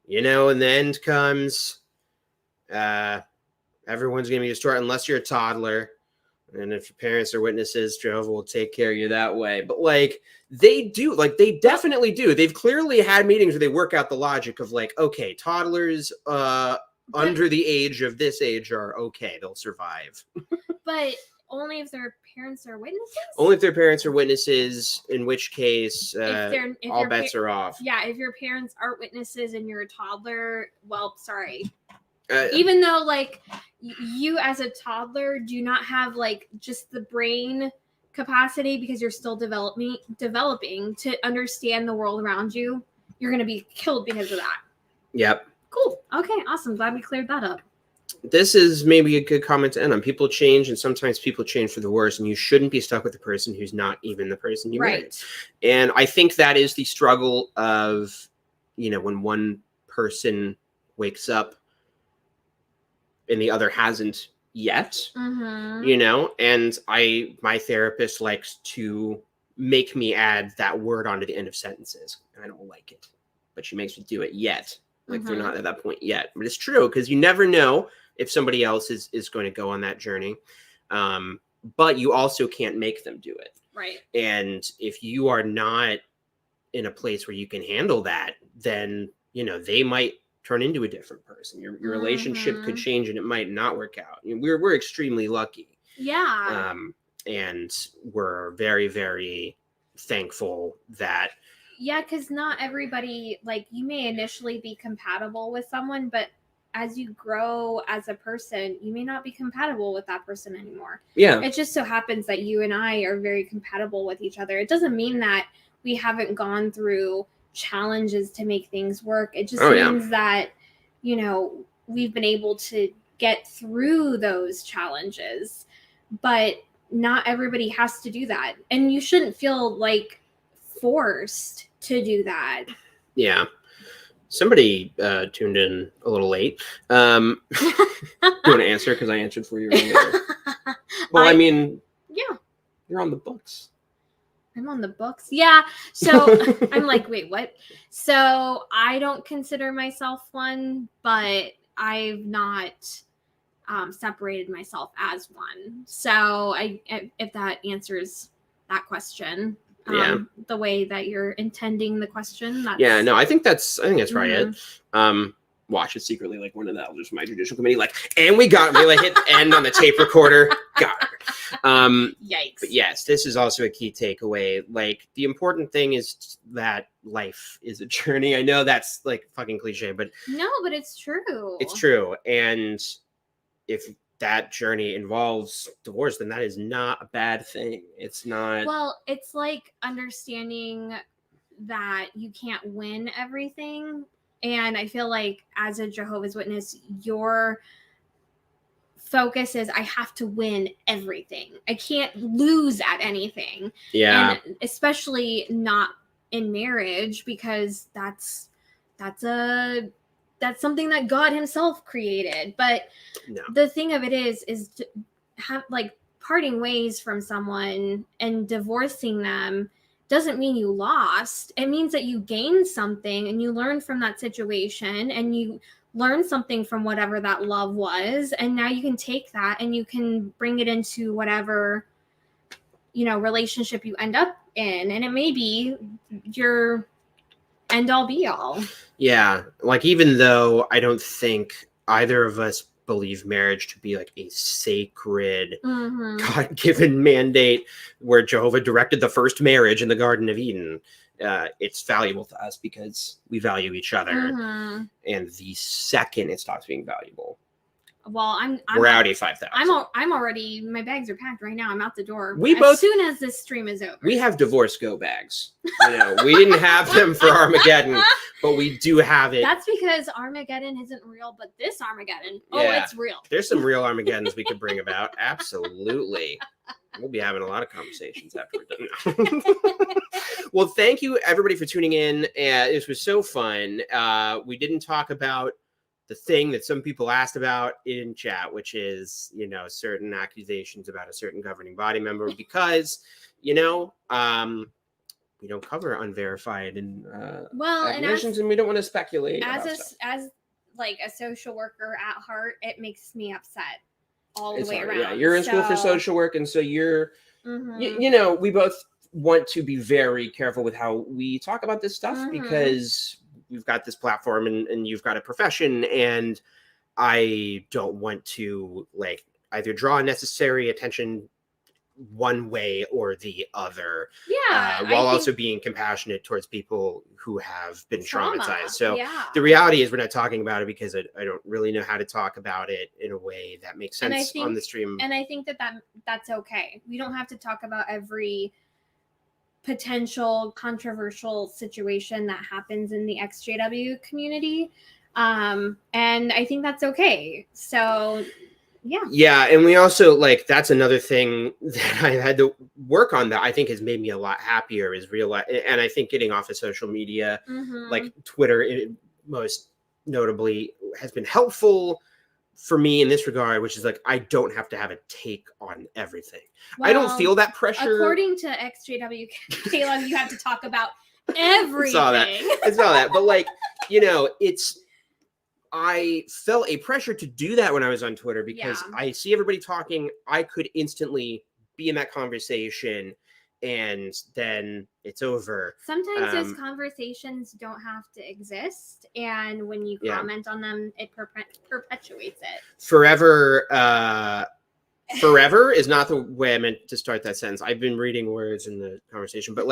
you know, when the end comes, everyone's going to be destroyed unless you're a toddler. And if your parents are witnesses, Jehovah will take care of you that way. But like they definitely do. They've clearly had meetings where they work out the logic of like, okay, toddlers under the age of this age are okay. They'll survive. But only if their parents are witnesses? Only if their parents are witnesses, in which case if all bets are off. Yeah, if your parents aren't witnesses and you're a toddler, well, sorry. Even though like you as a toddler do not have like just the brain capacity because you're still developing to understand the world around you, you're going to be killed because of that. Yep. Cool. Okay, awesome. Glad we cleared that up. This is maybe a good comment to end on. People change, and sometimes people change for the worse, and you shouldn't be stuck with the person who's not even the person you married. And I think that is the struggle of, you know, when one person wakes up and the other hasn't yet, you know, and my therapist likes to make me add that word onto the end of sentences. And I don't like it, but she makes me do it yet. Like they're not at that point yet, but it's true because you never know if somebody else is going to go on that journey. But you also can't make them do it. Right. And if you are not in a place where you can handle that, then, you know, they might turn into a different person. Your relationship could change and it might not work out. You know, we're extremely lucky. Yeah. And we're very, very thankful that. Yeah, because not everybody, like, you may initially be compatible with someone, but as you grow as a person, you may not be compatible with that person anymore. Yeah. It just so happens that you and I are very compatible with each other. It doesn't mean that we haven't gone through challenges to make things work. It just means that, you know, we've been able to get through those challenges, but not everybody has to do that. And you shouldn't feel like forced to do that. Yeah. Somebody tuned in a little late. Do you want to answer? Because I answered for you earlier. Well, I mean, yeah, you're on the books. I'm on the books. Yeah. So I'm like, wait, what? So I don't consider myself one, but I've not separated myself as one. So if that answers that question. The way that you're intending the question. No, I think that's right. It. Watch it secretly, like one of the elders from my judicial committee, like, and we hit the end on the tape recorder. Got her. Yikes. But yes, this is also a key takeaway. Like, the important thing is that life is a journey. I know that's like fucking cliche, but no, but it's true. It's true. And if that journey involves divorce, then that is not a bad thing. It's not. Well, it's like understanding that you can't win everything. And I feel like as a Jehovah's Witness, your focus is, I have to win everything. I can't lose at anything. Yeah. And especially not in marriage, because that's something that God himself created. But the thing of it is to have, like, parting ways from someone and divorcing them doesn't mean you lost. It means that you gained something and you learned from that situation and you learned something from whatever that love was. And now you can take that and you can bring it into whatever, you know, relationship you end up in. And it may be your end all be all. Yeah. Like, even though I don't think either of us believe marriage to be like a sacred God-given mandate where Jehovah directed the first marriage in the Garden of Eden, it's valuable to us because we value each other. And the second it stops being valuable, Well, we're already 5,000. I'm already. My bags are packed right now. I'm out the door. As soon as this stream is over. We have divorce go bags. We didn't have them for Armageddon, but we do have it. That's because Armageddon isn't real, but this Armageddon, it's real. There's some real Armageddons we could bring about. Absolutely. We'll be having a lot of conversations after we're done. Well, thank you everybody for tuning in. This was so fun. We didn't talk about the thing that some people asked about in chat, which is, certain accusations about a certain governing body member, because, we don't cover unverified and accusations, and we don't want to speculate. As like a social worker at heart, it makes me upset all the way around. Yeah, you're in school for social work, and so you're, we both want to be very careful with how we talk about this stuff because we've got this platform and you've got a profession, and I don't want to either draw unnecessary attention one way or the other. While also being compassionate towards people who have been traumatized. So the reality is we're not talking about it because I don't really know how to talk about it in a way that makes sense on the stream. And I think that's okay. We don't have to talk about every potential controversial situation that happens in the XJW community. And I think that's okay. So yeah, and we also that's another thing that I had to work on that I think has made me a lot happier is realize, and I think getting off of social media, like Twitter most notably, has been helpful for me in this regard, which is I don't have to have a take on everything. Well, I don't feel that pressure. According to XJW, Caleb, you have to talk about everything. I saw that. But I felt a pressure to do that when I was on Twitter because I see everybody talking. I could instantly be in that conversation and then it's over. Sometimes those conversations don't have to exist. And when you comment on them, it perpetuates it. Forever is not the way I meant to start that sentence. I've been reading words in the conversation, but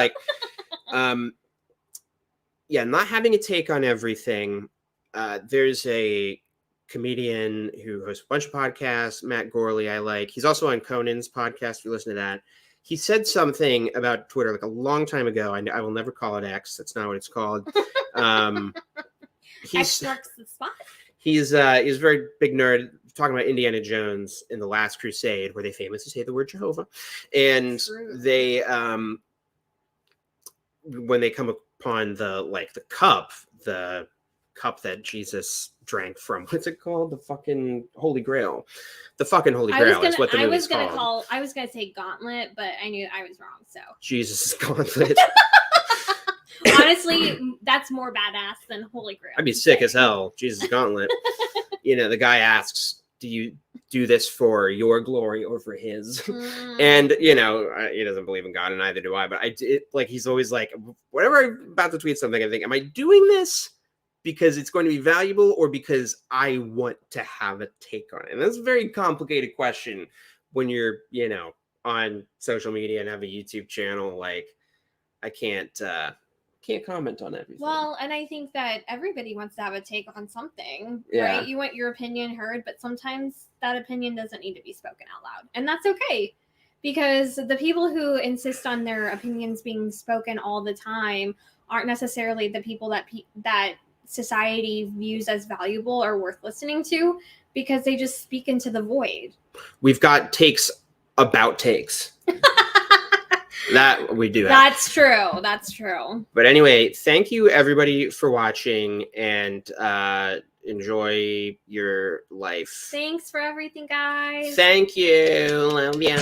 not having a take on everything. There's a comedian who hosts a bunch of podcasts, Matt Gorley, I like. He's also on Conan's podcast, if you listen to that. He said something about Twitter a long time ago. I will never call it X. That's not what it's called. X marks the spot. He's a very big nerd, talking about Indiana Jones in The Last Crusade, where they famously say the word Jehovah. And they, when they come upon the cup that Jesus drank from. What's it called? The fucking Holy Grail. The fucking Holy Grail is what the movie's called. I was going to say Gauntlet, but I knew I was wrong, so. Jesus' Gauntlet. Honestly, that's more badass than Holy Grail. I'd be sick as hell. Jesus' Gauntlet. The guy asks, do you do this for your glory or for his? And, he doesn't believe in God, and neither do I, but he's always whenever I'm about to tweet something, I think, am I doing this because it's going to be valuable or because I want to have a take on it? And that's a very complicated question when you're, on social media and have a YouTube channel. I can't comment on everything. Well, and I think that everybody wants to have a take on something, right? You want your opinion heard, but sometimes that opinion doesn't need to be spoken out loud. And that's okay, because the people who insist on their opinions being spoken all the time aren't necessarily the people that society views as valuable or worth listening to, because they just speak into the void. We've got takes about takes. That we do have. That's true. But anyway, thank you everybody for watching, and enjoy your life. Thanks for everything, guys. Thank you. Love ya.